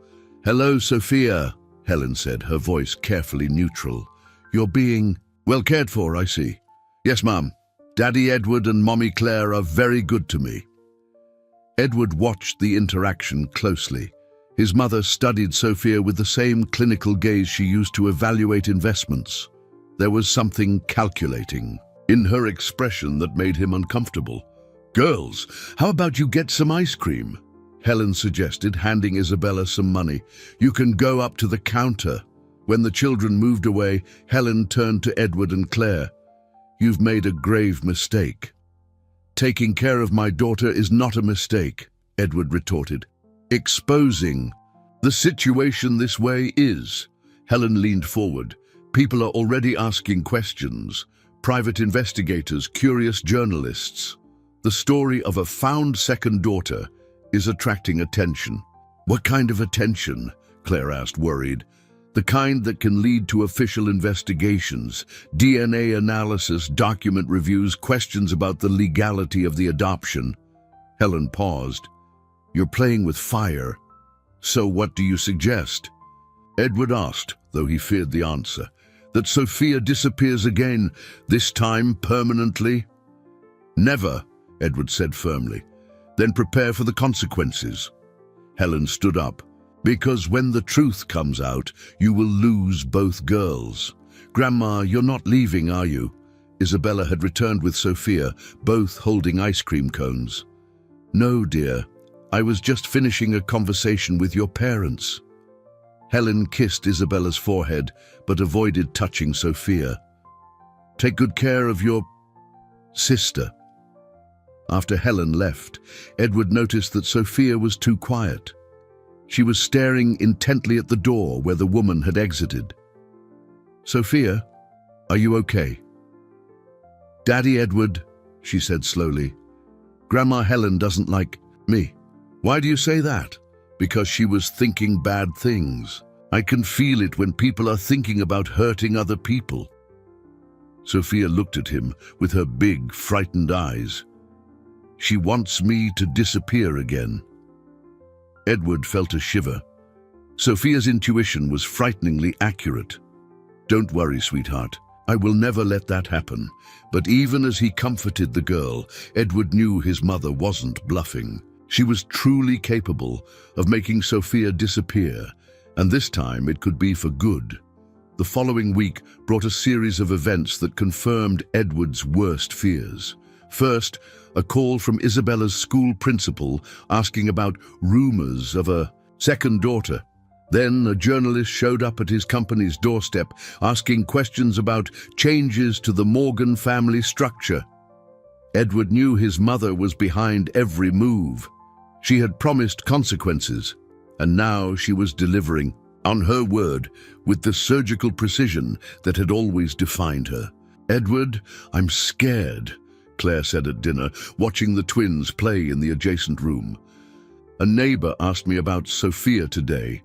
"Hello, Sophia," Helen said, her voice carefully neutral. "You're being well cared for, I see." "Yes, Mum. Daddy Edward and Mommy Claire are very good to me." Edward watched the interaction closely. His mother studied Sophia with the same clinical gaze she used to evaluate investments. There was something calculating in her expression that made him uncomfortable. "Girls, how about you get some ice cream?" Helen suggested, handing Isabella some money. "You can go up to the counter." When the children moved away, Helen turned to Edward and Claire. "You've made a grave mistake." "Taking care of my daughter is not a mistake," Edward retorted. "Exposing the situation this way is." Helen leaned forward. "People are already asking questions. Private investigators, curious journalists. The story of a found second daughter is attracting attention." "What kind of attention?" Claire asked, worried. "The kind that can lead to official investigations, DNA analysis, document reviews, questions about the legality of the adoption." Helen paused. "You're playing with fire. So what do you suggest?" Edward asked, though he feared the answer. "That Sophia disappears again, this time permanently?" "Never," Edward said firmly. "Then prepare for the consequences." Helen stood up. "Because when the truth comes out, you will lose both girls." "Grandma, you're not leaving, are you?" Isabella had returned with Sophia, both holding ice cream cones. "No, dear. I was just finishing a conversation with your parents." Helen kissed Isabella's forehead, but avoided touching Sophia. "Take good care of your sister." After Helen left, Edward noticed that Sophia was too quiet. She was staring intently at the door where the woman had exited. "Sophia, are you okay?" "Daddy Edward," she said slowly, "Grandma Helen doesn't like me." "Why do you say that?" "Because she was thinking bad things. I can feel it when people are thinking about hurting other people." Sophia looked at him with her big, frightened eyes. "She wants me to disappear again." Edward felt a shiver. Sophia's intuition was frighteningly accurate. "Don't worry, sweetheart. I will never let that happen." But even as he comforted the girl, Edward knew his mother wasn't bluffing. She was truly capable of making Sophia disappear, and this time it could be for good. The following week brought a series of events that confirmed Edward's worst fears. First, a call from Isabella's school principal asking about rumors of a second daughter. Then a journalist showed up at his company's doorstep asking questions about changes to the Morgan family structure. Edward knew his mother was behind every move. She had promised consequences, and now she was delivering on her word with the surgical precision that had always defined her. "Edward, I'm scared," Claire said at dinner, watching the twins play in the adjacent room. "A neighbor asked me about Sophia today,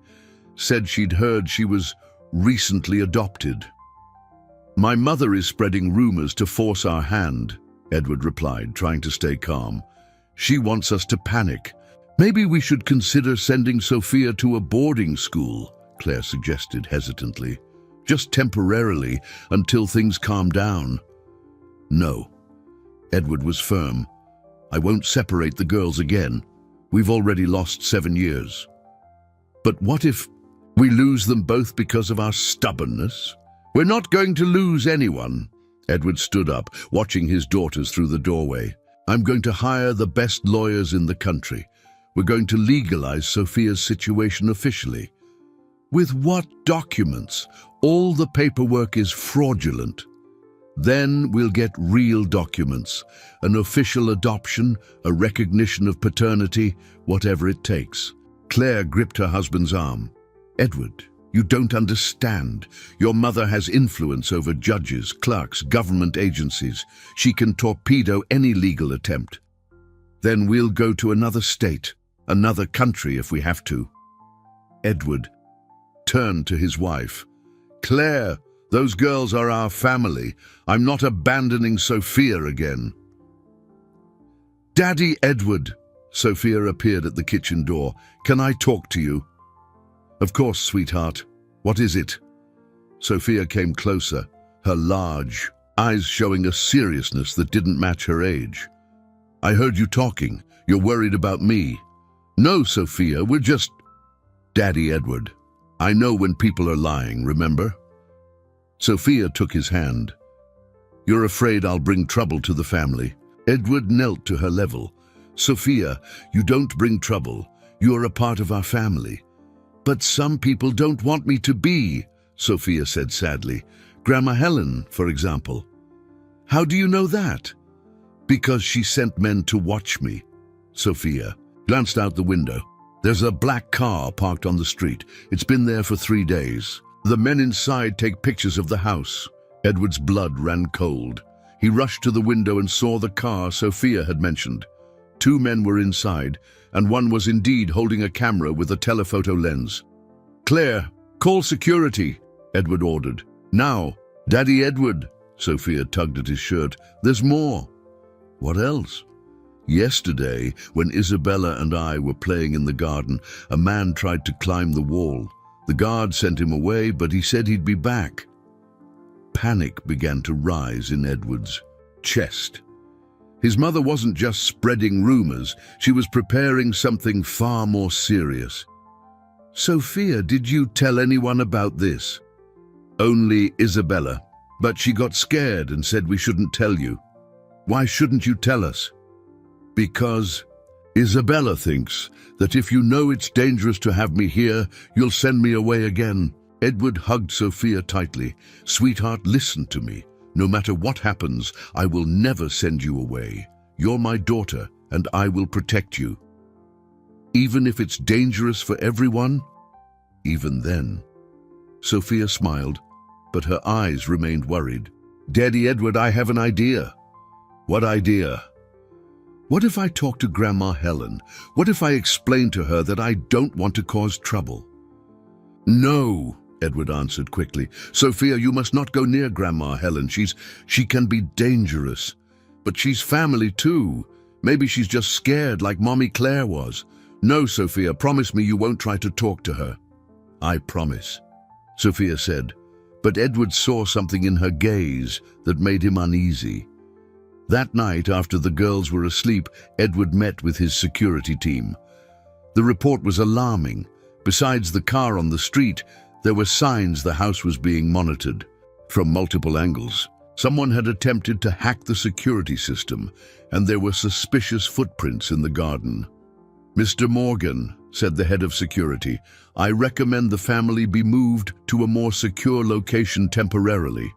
said she'd heard she was recently adopted." "My mother is spreading rumors to force our hand," Edward replied, trying to stay calm. "She wants us to panic." "Maybe we should consider sending Sophia to a boarding school," Claire suggested hesitantly. "Just temporarily, until things calm down." "No." Edward was firm. "I won't separate the girls again. We've already lost 7 years." "But what if we lose them both because of our stubbornness?" "We're not going to lose anyone." Edward stood up, watching his daughters through the doorway. "I'm going to hire the best lawyers in the country. We're going to legalize Sophia's situation officially." "With what documents? All the paperwork is fraudulent." "Then we'll get real documents, an official adoption, a recognition of paternity, whatever it takes." Claire gripped her husband's arm. "Edward, you don't understand. Your mother has influence over judges, clerks, government agencies. She can torpedo any legal attempt." "Then we'll go to another state, another country if we have to." Edward turned to his wife. "Claire, those girls are our family. I'm not abandoning Sophia again." "Daddy Edward," Sophia appeared at the kitchen door. "Can I talk to you?" "Of course, sweetheart. What is it?" Sophia came closer, her large eyes showing a seriousness that didn't match her age. "I heard you talking. You're worried about me." "No, Sophia, we're just—" "Daddy Edward, I know when people are lying, remember?" Sophia took his hand. "You're afraid I'll bring trouble to the family." Edward knelt to her level. "Sophia, you don't bring trouble. You're a part of our family." "But some people don't want me to be," Sophia said sadly. "Grandma Helen, for example." "How do you know that?" "Because she sent men to watch me." Sophia glanced out the window. "There's a black car parked on the street. It's been there for 3 days. The men inside take pictures of the house." Edward's blood ran cold. He rushed to the window and saw the car Sophia had mentioned. 2 men were inside, and one was indeed holding a camera with a telephoto lens. "Claire, call security," Edward ordered. "Now." "Daddy Edward," Sophia tugged at his shirt. "There's more." "What else?" "Yesterday, when Isabella and I were playing in the garden, a man tried to climb the wall. The guard sent him away, but he said he'd be back." Panic began to rise in Edward's chest. His mother wasn't just spreading rumors, she was preparing something far more serious. "Sophia, did you tell anyone about this?" "Only Isabella, but she got scared and said we shouldn't tell you." "Why shouldn't you tell us?" "Because Isabella thinks that if you know it's dangerous to have me here, you'll send me away again. Edward hugged Sophia tightly. Sweetheart, listen to me. No matter what happens, I will never send you away. You're my daughter, and I will protect you. Even if it's dangerous for everyone? Even then. Sophia smiled, but her eyes remained worried. Daddy Edward, I have an idea. What idea? What if I talk to Grandma Helen? What if I explain to her that I don't want to cause trouble? No, Edward answered quickly. Sophia, you must not go near Grandma Helen. She can be dangerous. But she's family too. Maybe she's just scared like Mommy Claire was. No, Sophia, promise me you won't try to talk to her. I promise, Sophia said, but Edward saw something in her gaze that made him uneasy. That night, after the girls were asleep, Edward met with his security team. The report was alarming. Besides the car on the street, there were signs the house was being monitored. From multiple angles, someone had attempted to hack the security system, and there were suspicious footprints in the garden. Mr. Morgan, said the head of security, I recommend the family be moved to a more secure location temporarily.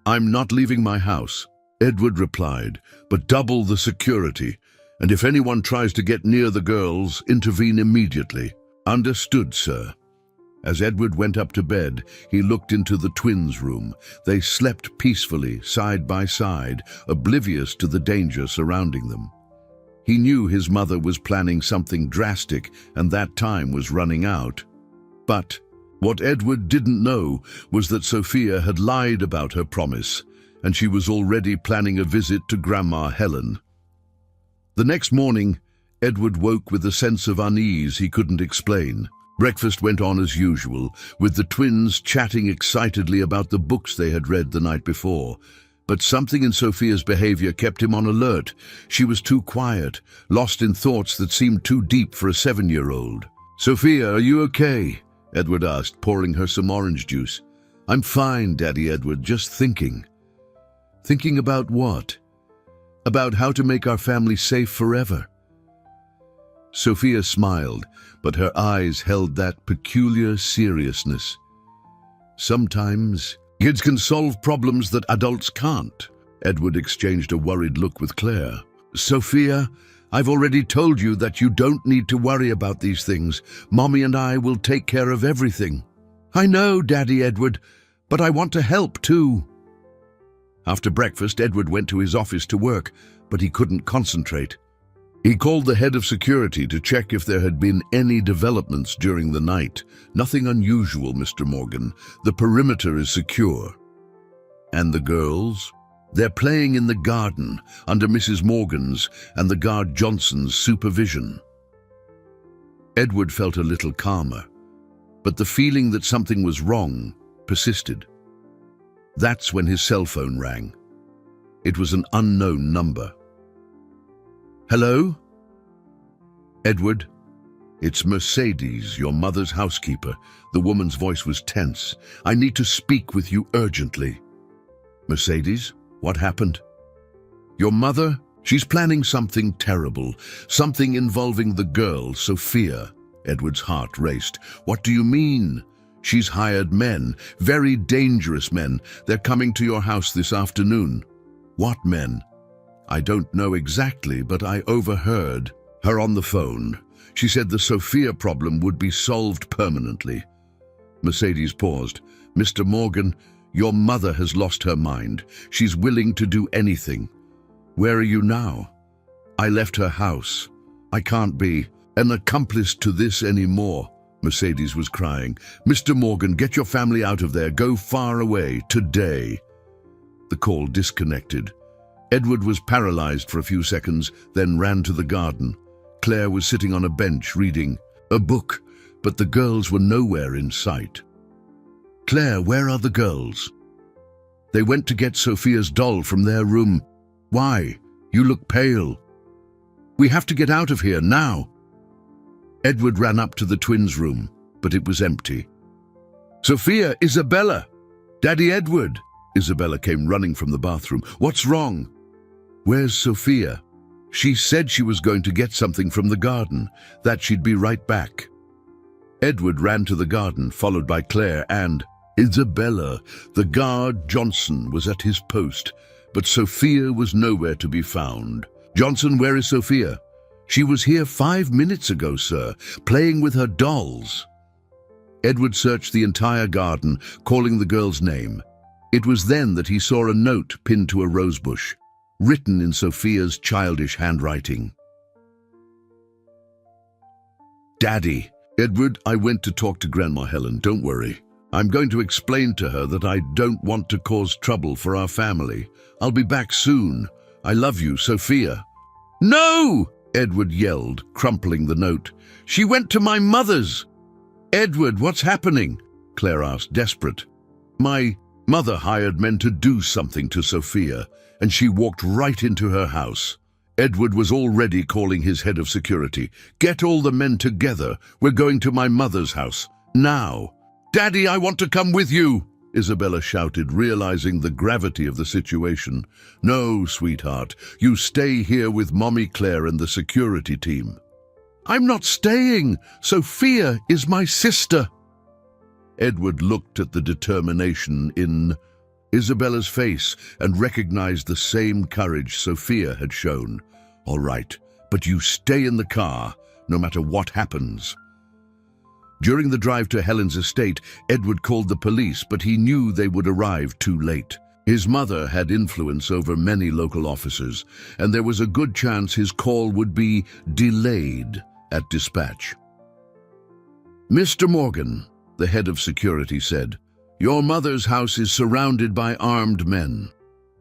I'm not leaving my house, Edward replied, but double the security, and if anyone tries to get near the girls, intervene immediately. Understood, sir. As Edward went up to bed, he looked into the twins' room. They slept peacefully, side by side, oblivious to the danger surrounding them. He knew his mother was planning something drastic, and that time was running out. But what Edward didn't know was that Sophia had lied about her promise, and she was already planning a visit to Grandma Helen. The next morning, Edward woke with a sense of unease he couldn't explain. Breakfast went on as usual, with the twins chatting excitedly about the books they had read the night before. But something in Sophia's behavior kept him on alert. She was too quiet, lost in thoughts that seemed too deep for a 7-year-old. Sophia, are you okay? Edward asked, pouring her some orange juice. I'm fine, Daddy Edward, just thinking. Thinking about what? About how to make our family safe forever. Sophia smiled, but her eyes held that peculiar seriousness. Sometimes kids can solve problems that adults can't. Edward exchanged a worried look with Claire. Sophia, I've already told you that you don't need to worry about these things. Mommy and I will take care of everything. I know, Daddy Edward, but I want to help too. After breakfast, Edward went to his office to work, but he couldn't concentrate. He called the head of security to check if there had been any developments during the night. Nothing unusual, Mr. Morgan. The perimeter is secure. And the girls? They're playing in the garden, under Mrs. Morgan's and the guard Johnson's supervision. Edward felt a little calmer, but the feeling that something was wrong persisted. That's when his cell phone rang. It was an unknown number. Hello? Edward? It's Mercedes, your mother's housekeeper. The woman's voice was tense. I need to speak with you urgently. Mercedes? What happened? Your mother? She's planning something terrible. Something involving the girl, Sophia. Edward's heart raced. What do you mean? She's hired men, very dangerous men. They're coming to your house this afternoon. What men? I don't know exactly, but I overheard her on the phone. She said the Sophia problem would be solved permanently. Mercedes paused. Mr. Morgan, your mother has lost her mind. She's willing to do anything. Where are you now? I left her house. I can't be an accomplice to this anymore. Mercedes was crying. Mr. Morgan, get your family out of there. Go far away, today. The call disconnected. Edward was paralyzed for a few seconds, then ran to the garden. Claire was sitting on a bench reading a book, but the girls were nowhere in sight. Claire, where are the girls? They went to get Sophia's doll from their room. Why? You look pale. We have to get out of here now. Edward ran up to the twins' room, but it was empty. Sophia, Isabella! Daddy Edward! Isabella came running from the bathroom. What's wrong? Where's Sophia? She said she was going to get something from the garden, that she'd be right back. Edward ran to the garden, followed by Claire and Isabella. The guard, Johnson, was at his post, but Sophia was nowhere to be found. "Johnson, where is Sophia?" "She was here 5 minutes ago, sir, playing with her dolls." Edward searched the entire garden, calling the girl's name. It was then that he saw a note pinned to a rosebush, written in Sophia's childish handwriting. "Daddy, Edward, I went to talk to Grandma Helen, don't worry. I'm going to explain to her that I don't want to cause trouble for our family. I'll be back soon. I love you, Sophia." "No!" Edward yelled, crumpling the note. "She went to my mother's." "Edward, what's happening?" Claire asked, desperate. "My mother hired men to do something to Sophia, and she walked right into her house." Edward was already calling his head of security. "Get all the men together. We're going to my mother's house. Now." "Daddy, I want to come with you," Isabella shouted, realizing the gravity of the situation. "No, sweetheart. You stay here with Mommy Claire and the security team." "I'm not staying. Sophia is my sister." Edward looked at the determination in Isabella's face and recognized the same courage Sophia had shown. "All right, but you stay in the car, no matter what happens." During the drive to Helen's estate, Edward called the police, but he knew they would arrive too late. His mother had influence over many local officers, and there was a good chance his call would be delayed at dispatch. "Mr. Morgan," the head of security said, "your mother's house is surrounded by armed men.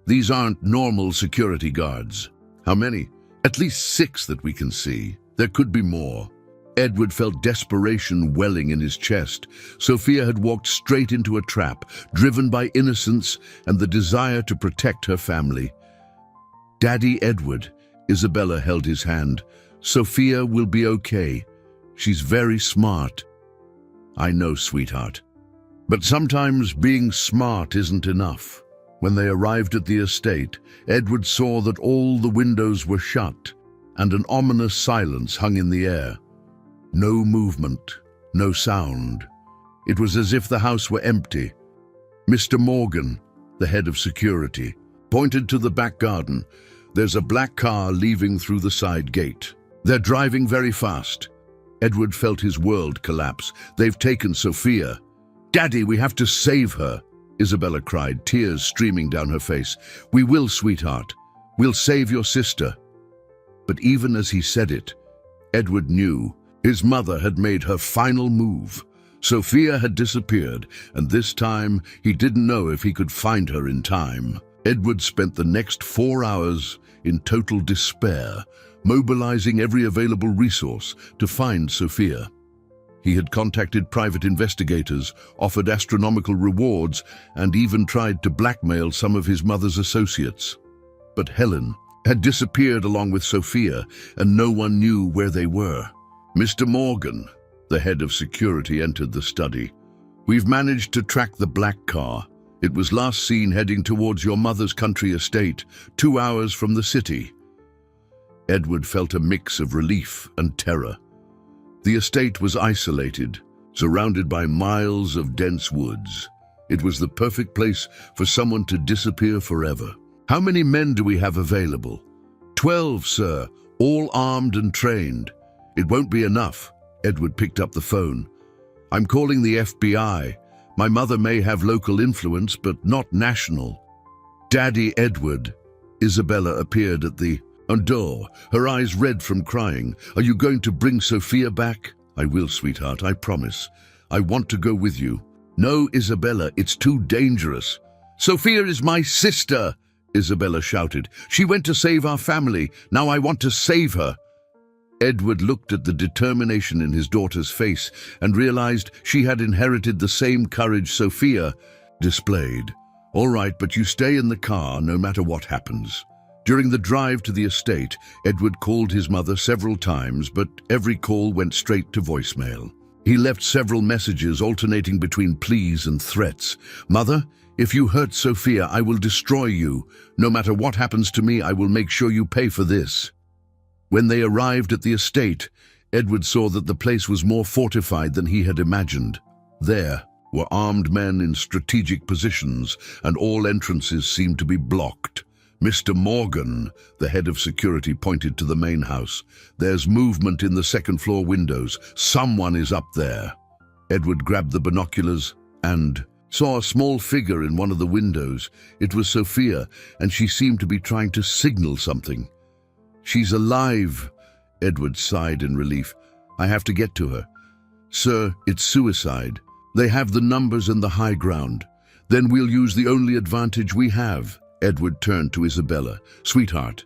These aren't normal security guards." "How many?" "At least 6 that we can see. There could be more." Edward felt desperation welling in his chest. Sophia had walked straight into a trap, driven by innocence and the desire to protect her family. "Daddy Edward," Isabella held his hand. "Sophia will be okay. She's very smart." "I know, sweetheart. But sometimes being smart isn't enough." When they arrived at the estate, Edward saw that all the windows were shut, and an ominous silence hung in the air. No movement, no sound. It was as if the house were empty. Mr. Morgan, the head of security, pointed to the back garden. "There's a black car leaving through the side gate. They're driving very fast." Edward felt his world collapse. "They've taken Sophia." "Daddy, we have to save her," Isabella cried, tears streaming down her face. "We will, sweetheart. We'll save your sister." But even as he said it, Edward knew his mother had made her final move. Sophia had disappeared, and this time he didn't know if he could find her in time. Edward spent the next 4 hours in total despair, mobilizing every available resource to find Sophia. He had contacted private investigators, offered astronomical rewards, and even tried to blackmail some of his mother's associates. But Helen had disappeared along with Sophia, and no one knew where they were. "Mr. Morgan," the head of security entered the study. "We've managed to track the black car. It was last seen heading towards your mother's country estate, 2 hours from the city." Edward felt a mix of relief and terror. The estate was isolated, surrounded by miles of dense woods. It was the perfect place for someone to disappear forever. "How many men do we have available?" 12, sir, all armed and trained." "It won't be enough." Edward picked up the phone. "I'm calling the FBI. My mother may have local influence, but not national." "Daddy Edward." Isabella appeared at the door, her eyes red from crying. "Are you going to bring Sophia back?" "I will, sweetheart, I promise. I want to go with you." "No, Isabella, it's too dangerous." "Sophia is my sister," Isabella shouted. "She went to save our family. Now I want to save her." Edward looked at the determination in his daughter's face and realized she had inherited the same courage Sophia displayed. "All right, but you stay in the car no matter what happens." During the drive to the estate, Edward called his mother several times, but every call went straight to voicemail. He left several messages alternating between pleas and threats. "Mother, if you hurt Sophia, I will destroy you. No matter what happens to me, I will make sure you pay for this." When they arrived at the estate, Edward saw that the place was more fortified than he had imagined. There were armed men in strategic positions, and all entrances seemed to be blocked. Mr. Morgan, the head of security, pointed to the main house. "There's movement in the second-floor windows. Someone is up there." Edward grabbed the binoculars and saw a small figure in one of the windows. It was Sophia, and she seemed to be trying to signal something. "She's alive," Edward sighed in relief. "I have to get to her." "Sir, it's suicide. They have the numbers and the high ground. Then we'll use the only advantage we have." Edward turned to Isabella. "Sweetheart,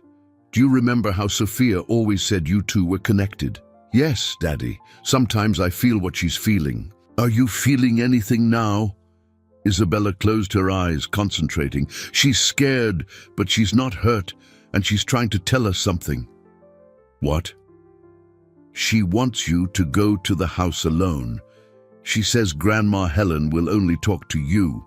do you remember how Sophia always said you two were connected?" "Yes, Daddy. Sometimes I feel what she's feeling." "Are you feeling anything now?" Isabella closed her eyes, concentrating. "She's scared, but she's not hurt, and she's trying to tell us something." "What?" "She wants you to go to the house alone. She says Grandma Helen will only talk to you."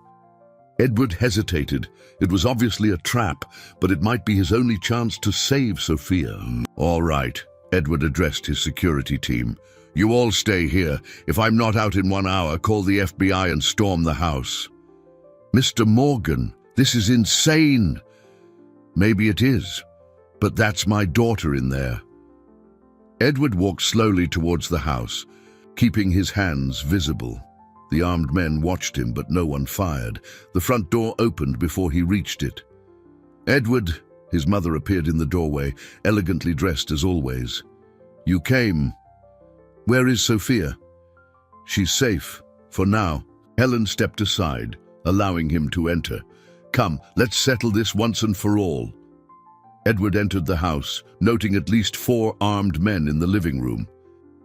Edward hesitated. It was obviously a trap, but it might be his only chance to save Sophia. "All right," Edward addressed his security team. "You all stay here. If I'm not out in 1 hour, call the FBI and storm the house." "Mr. Morgan, this is insane." "Maybe it is, but that's my daughter in there." Edward walked slowly towards the house, keeping his hands visible. The armed men watched him, but no one fired. The front door opened before he reached it. "Edward," his mother appeared in the doorway, elegantly dressed as always. "You came. Where is Sophia?" "She's safe, for now." Helen stepped aside, allowing him to enter. "Come, let's settle this once and for all." Edward entered the house, noting at least 4 armed men in the living room.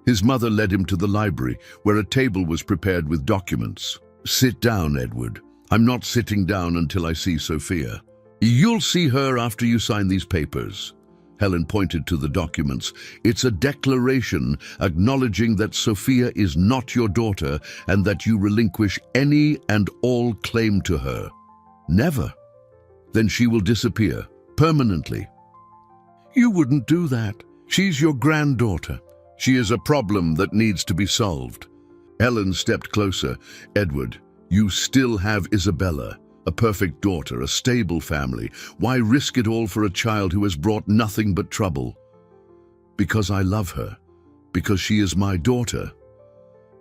His mother led him to the library, where a table was prepared with documents. "Sit down, Edward. I'm not sitting down until I see Sophia." "You'll see her after you sign these papers." Helen pointed to the documents. "It's a declaration acknowledging that Sophia is not your daughter and that you relinquish any and all claim to her." "Never." "Then she will disappear, permanently." "You wouldn't do that. She's your granddaughter. She is a problem that needs to be solved." Helen stepped closer. "Edward, you still have Isabella, a perfect daughter, a stable family. Why risk it all for a child who has brought nothing but trouble?" "Because I love her. Because she is my daughter."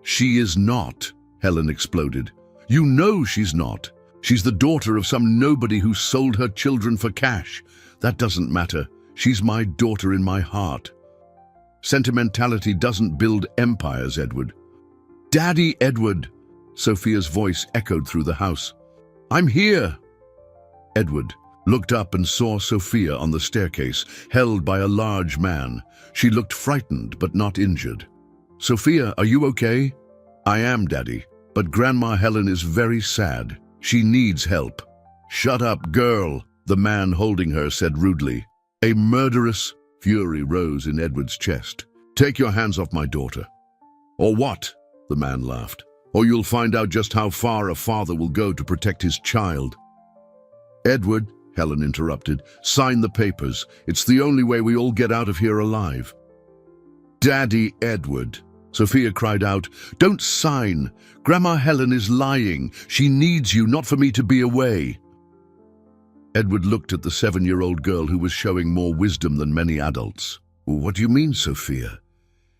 "She is not," Helen exploded. "You know she's not. She's the daughter of some nobody who sold her children for cash. That doesn't matter. She's my daughter in my heart." "Sentimentality doesn't build empires, Edward." "Daddy, Edward!" Sophia's voice echoed through the house. "I'm here!" Edward looked up and saw Sophia on the staircase, held by a large man. She looked frightened but not injured. "Sophia, are you okay?" "I am, Daddy, but Grandma Helen is very sad. She needs help." "Shut up, girl," the man holding her said rudely. A murderous fury rose in Edward's chest. "Take your hands off my daughter." "Or what?" the man laughed. "Or you'll find out just how far a father will go to protect his child." "Edward," Helen interrupted, "sign the papers. It's the only way we all get out of here alive." "Daddy, Edward," Sophia cried out, "don't sign. Grandma Helen is lying. She needs you, not for me to be away." Edward looked at the 7-year-old girl who was showing more wisdom than many adults. "What do you mean, Sophia?"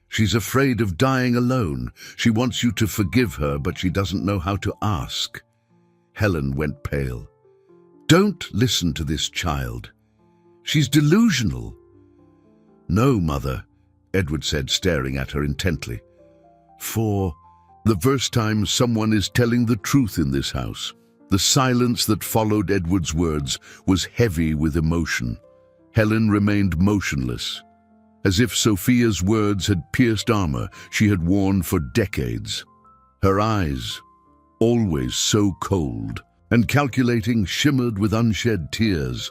"She's afraid of dying alone. She wants you to forgive her, but she doesn't know how to ask." Helen went pale. "Don't listen to this child. She's delusional." "No, Mother," Edward said, staring at her intently. "For the first time, someone is telling the truth in this house." The silence that followed Edward's words was heavy with emotion. Helen remained motionless, as if Sophia's words had pierced armor she had worn for decades. Her eyes, always so cold and calculating, shimmered with unshed tears.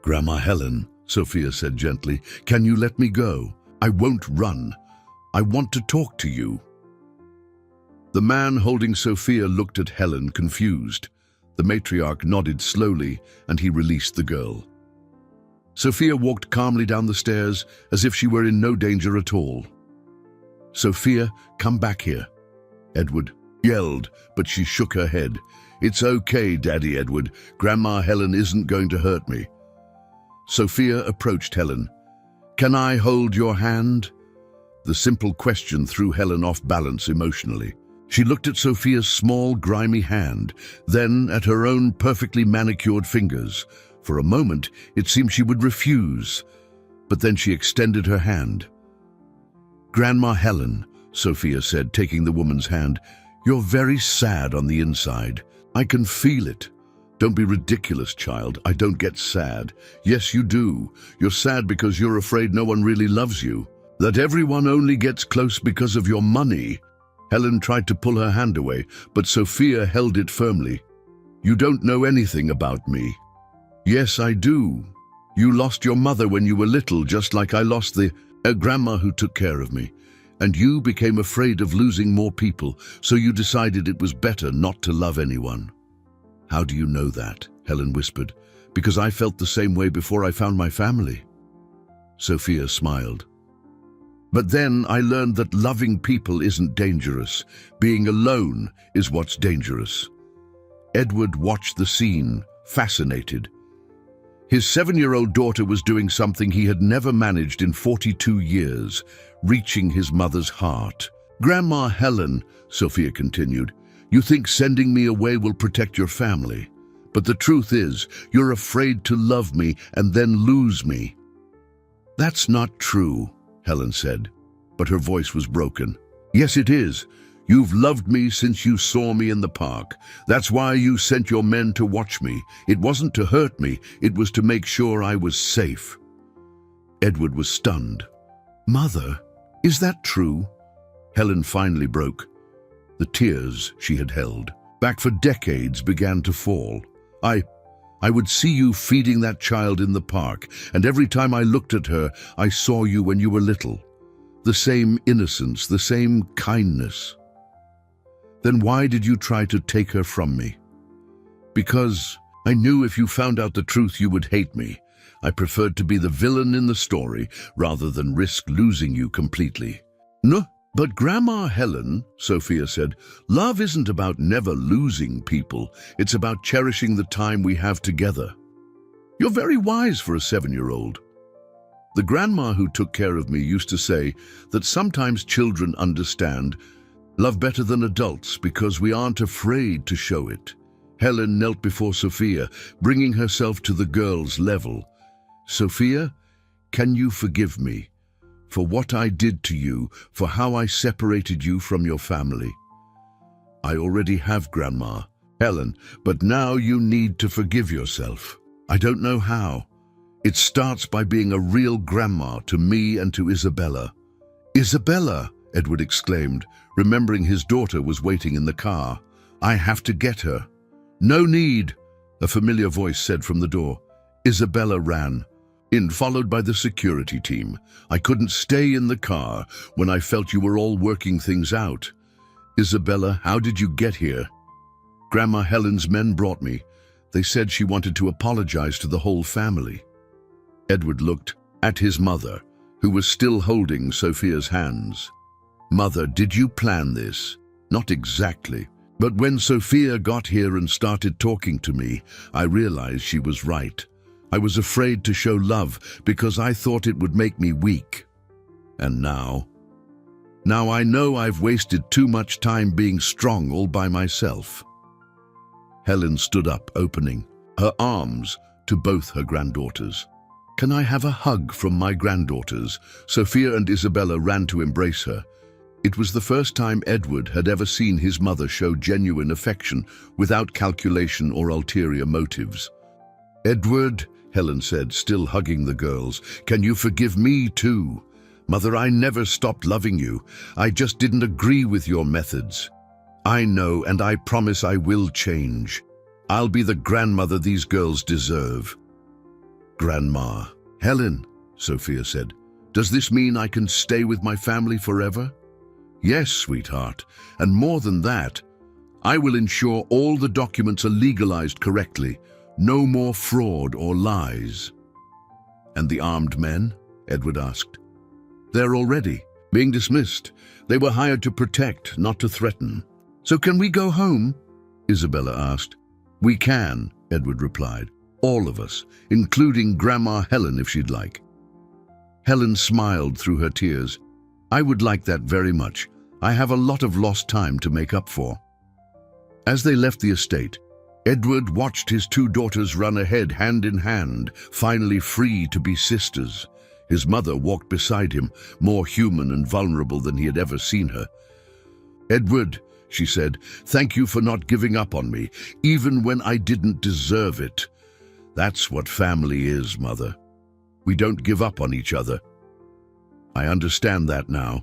"Grandma Helen," Sophia said gently, "can you let me go? I won't run. I want to talk to you." The man holding Sophia looked at Helen, confused. The matriarch nodded slowly, and he released the girl. Sophia walked calmly down the stairs as if she were in no danger at all. "Sophia, come back here," Edward yelled, but she shook her head. "It's okay, Daddy Edward. Grandma Helen isn't going to hurt me." Sophia approached Helen. "Can I hold your hand?" The simple question threw Helen off balance emotionally. She looked at Sophia's small, grimy hand, then at her own perfectly manicured fingers. For a moment, it seemed she would refuse, but then she extended her hand. "Grandma Helen," Sophia said, taking the woman's hand, "you're very sad on the inside. I can feel it. Don't be ridiculous, child. I don't get sad. Yes, you do. You're sad because you're afraid no one really loves you, that everyone only gets close because of your money." Helen tried to pull her hand away, but Sophia held it firmly. "You don't know anything about me." "Yes, I do. You lost your mother when you were little, just like I lost the grandma who took care of me. And you became afraid of losing more people, so you decided it was better not to love anyone." "How do you know that?" Helen whispered. "Because I felt the same way before I found my family." Sophia smiled. "But then I learned that loving people isn't dangerous. Being alone is what's dangerous." Edward watched the scene, fascinated. His 7-year-old daughter was doing something he had never managed in 42 years, reaching his mother's heart. "Grandma Helen," Sophia continued, "you think sending me away will protect your family. But the truth is, you're afraid to love me and then lose me." "That's not true," Helen said, but her voice was broken. "Yes, it is. You've loved me since you saw me in the park. That's why you sent your men to watch me. It wasn't to hurt me, it was to make sure I was safe." Edward was stunned. "Mother, is that true?" Helen finally broke. The tears she had held back for decades began to fall. I would see you feeding that child in the park, and every time I looked at her, I saw you when you were little. The same innocence, the same kindness. Then why did you try to take her from me?" "Because I knew if you found out the truth you would hate me. I preferred to be the villain in the story rather than risk losing you completely." "No, but Grandma Helen," Sophia said, "love isn't about never losing people. It's about cherishing the time we have together." "You're very wise for a 7-year-old. The grandma who took care of me used to say that sometimes children understand love better than adults because we aren't afraid to show it." Helen knelt before Sophia, bringing herself to the girl's level. "Sophia, can you forgive me for what I did to you, for how I separated you from your family?" "I already have, Grandma." "Helen, but now you need to forgive yourself." "I don't know how. It starts by being a real grandma to me and to Isabella." "Isabella!" Edward exclaimed, remembering his daughter was waiting in the car. "I have to get her." "No need," a familiar voice said from the door. Isabella ran in, followed by the security team. "I couldn't stay in the car when I felt you were all working things out." "Isabella, how did you get here?" "Grandma Helen's men brought me. They said she wanted to apologize to the whole family." Edward looked at his mother, who was still holding Sophia's hands. "Mother, did you plan this?" "Not exactly. But when Sophia got here and started talking to me, I realized she was right. I was afraid to show love because I thought it would make me weak. And now I know I've wasted too much time being strong all by myself." Helen stood up, opening her arms to both her granddaughters. "Can I have a hug from my granddaughters?" Sophia and Isabella ran to embrace her. It was the first time Edward had ever seen his mother show genuine affection without calculation or ulterior motives. "Edward," Helen said, still hugging the girls, "can you forgive me too? Mother, I never stopped loving you. I just didn't agree with your methods. I know, and I promise I will change. I'll be the grandmother these girls deserve." "Grandma." "Helen," Sophia said, "does this mean I can stay with my family forever?" "Yes, sweetheart, and more than that, I will ensure all the documents are legalized correctly. No more fraud or lies." And the armed men? Edward asked. They're already being dismissed. They were hired to protect, not to threaten. So can we go home? Isabella asked. We can, Edward replied. All of us, including Grandma Helen if she'd like. Helen smiled through her tears. I would like that very much. I have a lot of lost time to make up for. As they left the estate, Edward watched his two daughters run ahead hand in hand, finally free to be sisters. His mother walked beside him, more human and vulnerable than he had ever seen her. Edward, she said, thank you for not giving up on me, even when I didn't deserve it. That's what family is, Mother. We don't give up on each other. I understand that now,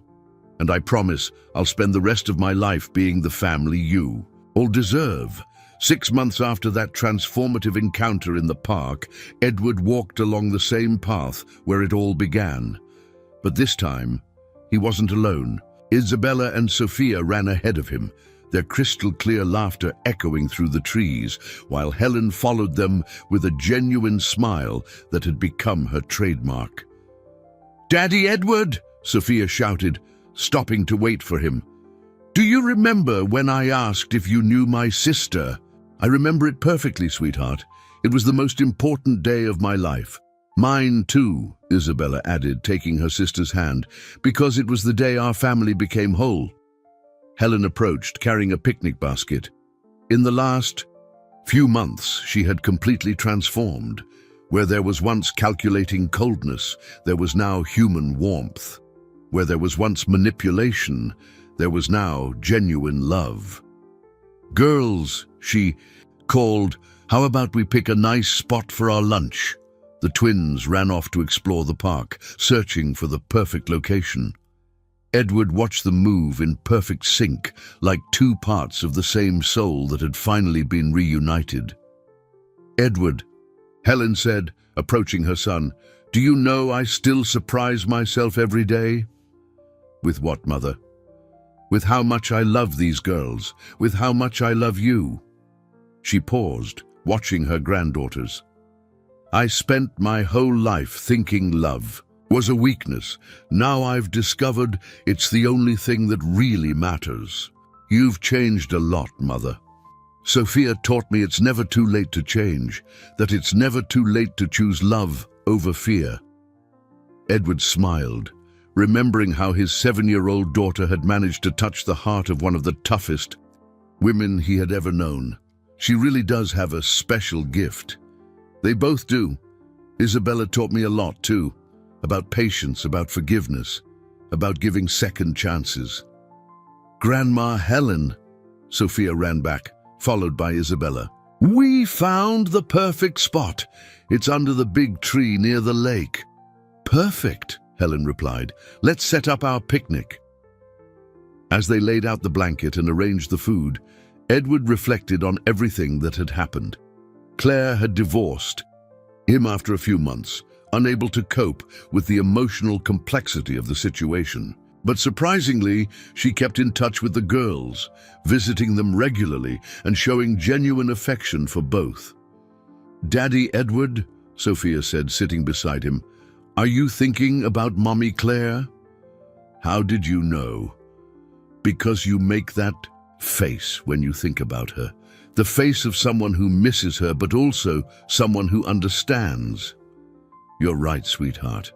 and I promise I'll spend the rest of my life being the family you all deserve. 6 months after that transformative encounter in the park, Edward walked along the same path where it all began. But this time, he wasn't alone. Isabella and Sophia ran ahead of him, their crystal-clear laughter echoing through the trees, while Helen followed them with a genuine smile that had become her trademark. "Daddy Edward!" Sophia shouted, stopping to wait for him. "Do you remember when I asked if you knew my sister?" "I remember it perfectly, sweetheart. It was the most important day of my life." "Mine too," Isabella added, taking her sister's hand, "because it was the day our family became whole." Helen approached, carrying a picnic basket. In the last few months, she had completely transformed. Where there was once calculating coldness, there was now human warmth. Where there was once manipulation, there was now genuine love. "Girls," she called, "how about we pick a nice spot for our lunch?" The twins ran off to explore the park, searching for the perfect location. Edward watched them move in perfect sync, like two parts of the same soul that had finally been reunited. "Edward," Helen said, approaching her son, "do you know I still surprise myself every day?" "With what, Mother?" "With how much I love these girls, with how much I love you." She paused, watching her granddaughters. "I spent my whole life thinking love was a weakness. Now I've discovered it's the only thing that really matters. You've changed a lot, Mother. Sophia taught me it's never too late to change, that it's never too late to choose love over fear." Edward smiled, remembering how his 7-year-old daughter had managed to touch the heart of one of the toughest women he had ever known. She really does have a special gift. They both do. Isabella taught me a lot too, about patience, about forgiveness, about giving second chances. "Grandma Helen," Sophia ran back, followed by Isabella. "We found the perfect spot. It's under the big tree near the lake." "Perfect," Helen replied. "Let's set up our picnic." As they laid out the blanket and arranged the food, Edward reflected on everything that had happened. Claire had divorced him after a few months, unable to cope with the emotional complexity of the situation. But surprisingly, she kept in touch with the girls, visiting them regularly and showing genuine affection for both. "Daddy Edward," Sophia said, sitting beside him, "are you thinking about Mommy Claire?" "How did you know?" "Because you make that face when you think about her. The face of someone who misses her, but also someone who understands." "You're right, sweetheart.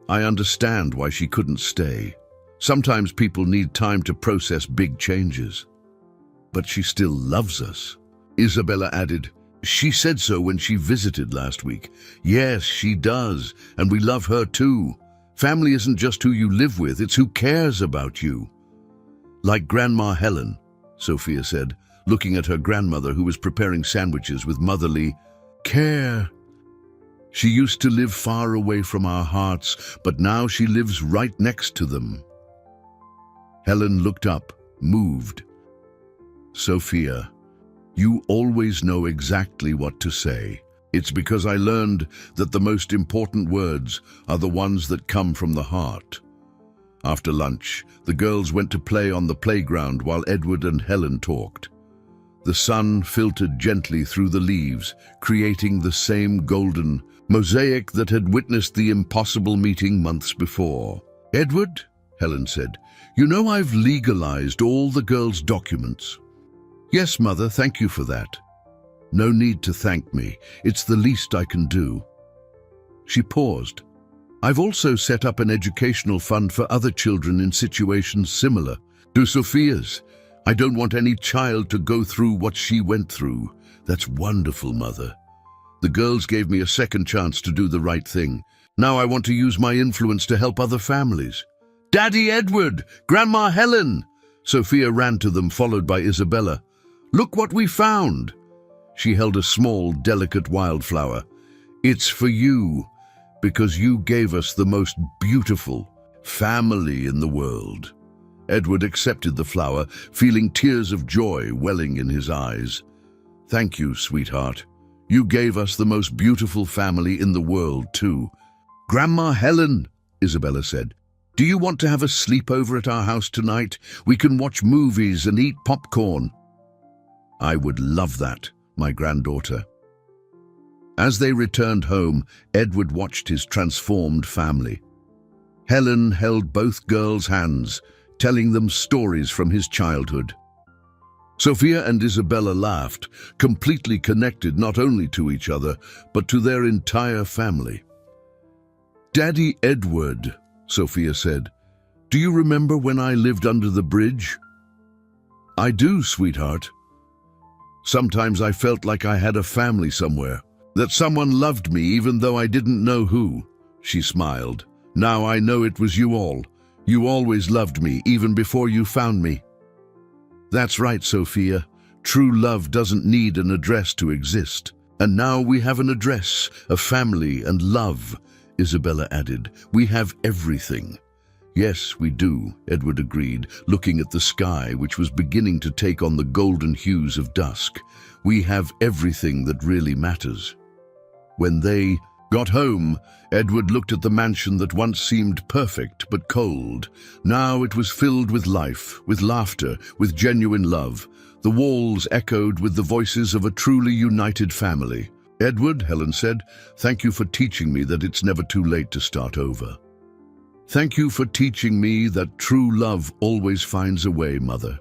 I understand why she couldn't stay. Sometimes people need time to process big changes." "But she still loves us," Isabella added. "She said so when she visited last week." "Yes, she does, and we love her too. Family isn't just who you live with, it's who cares about you." "Like Grandma Helen," Sophia said, looking at her grandmother who was preparing sandwiches with motherly care. "She used to live far away from our hearts, but now she lives right next to them." Helen looked up, moved. "Sophia, you always know exactly what to say. It's because I learned that the most important words are the ones that come from the heart." After lunch, the girls went to play on the playground while Edward and Helen talked. The sun filtered gently through the leaves, creating the same golden mosaic that had witnessed the impossible meeting months before. "Edward," Helen said, "you know I've legalized all the girls' documents." "Yes, Mother, thank you for that." "No need to thank me. It's the least I can do." She paused. "I've also set up an educational fund for other children in situations similar to Sophia's. I don't want any child to go through what she went through." "That's wonderful, Mother. The girls gave me a second chance to do the right thing. Now I want to use my influence to help other families." "Daddy Edward! Grandma Helen!" Sophia ran to them, followed by Isabella. "Look what we found!" She held a small, delicate wildflower. "It's for you, because you gave us the most beautiful family in the world." Edward accepted the flower, feeling tears of joy welling in his eyes. "Thank you, sweetheart. You gave us the most beautiful family in the world, too." "Grandma Helen," Isabella said, "do you want to have a sleepover at our house tonight? We can watch movies and eat popcorn." "I would love that, my granddaughter." As they returned home, Edward watched his transformed family. Helen held both girls' hands, telling them stories from his childhood. Sophia and Isabella laughed, completely connected not only to each other, but to their entire family. "Daddy Edward," Sophia said, "do you remember when I lived under the bridge?" "I do, sweetheart. Sometimes I felt like I had a family somewhere, that someone loved me even though I didn't know who." She smiled. "Now I know it was you all. You always loved me, even before you found me." "That's right, Sophia. True love doesn't need an address to exist. And now we have an address, a family and love," Isabella added. "We have everything." "Yes, we do," Edward agreed, looking at the sky, which was beginning to take on the golden hues of dusk. "We have everything that really matters." When they got home, Edward looked at the mansion that once seemed perfect but cold. Now it was filled with life, with laughter, with genuine love. The walls echoed with the voices of a truly united family. "Edward," Helen said, "thank you for teaching me that it's never too late to start over." "Thank you for teaching me that true love always finds a way, Mother."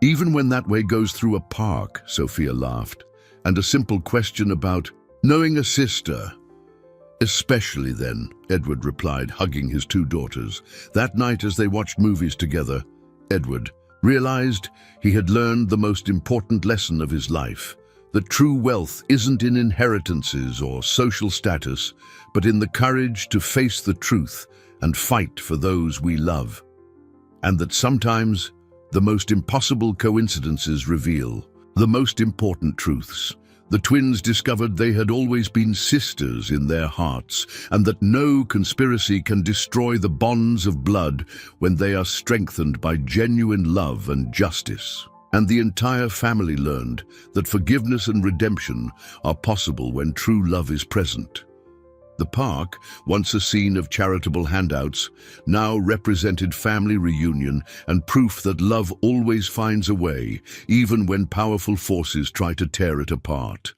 "Even when that way goes through a park," Sophia laughed, "and a simple question about knowing a sister." "Especially then," Edward replied, hugging his two daughters. That night, as they watched movies together, Edward realized he had learned the most important lesson of his life, that true wealth isn't in inheritances or social status, but in the courage to face the truth and fight for those we love. And that sometimes the most impossible coincidences reveal the most important truths. The twins discovered they had always been sisters in their hearts, and that no conspiracy can destroy the bonds of blood when they are strengthened by genuine love and justice. And the entire family learned that forgiveness and redemption are possible when true love is present. The park, once a scene of charitable handouts, now represented family reunion and proof that love always finds a way, even when powerful forces try to tear it apart.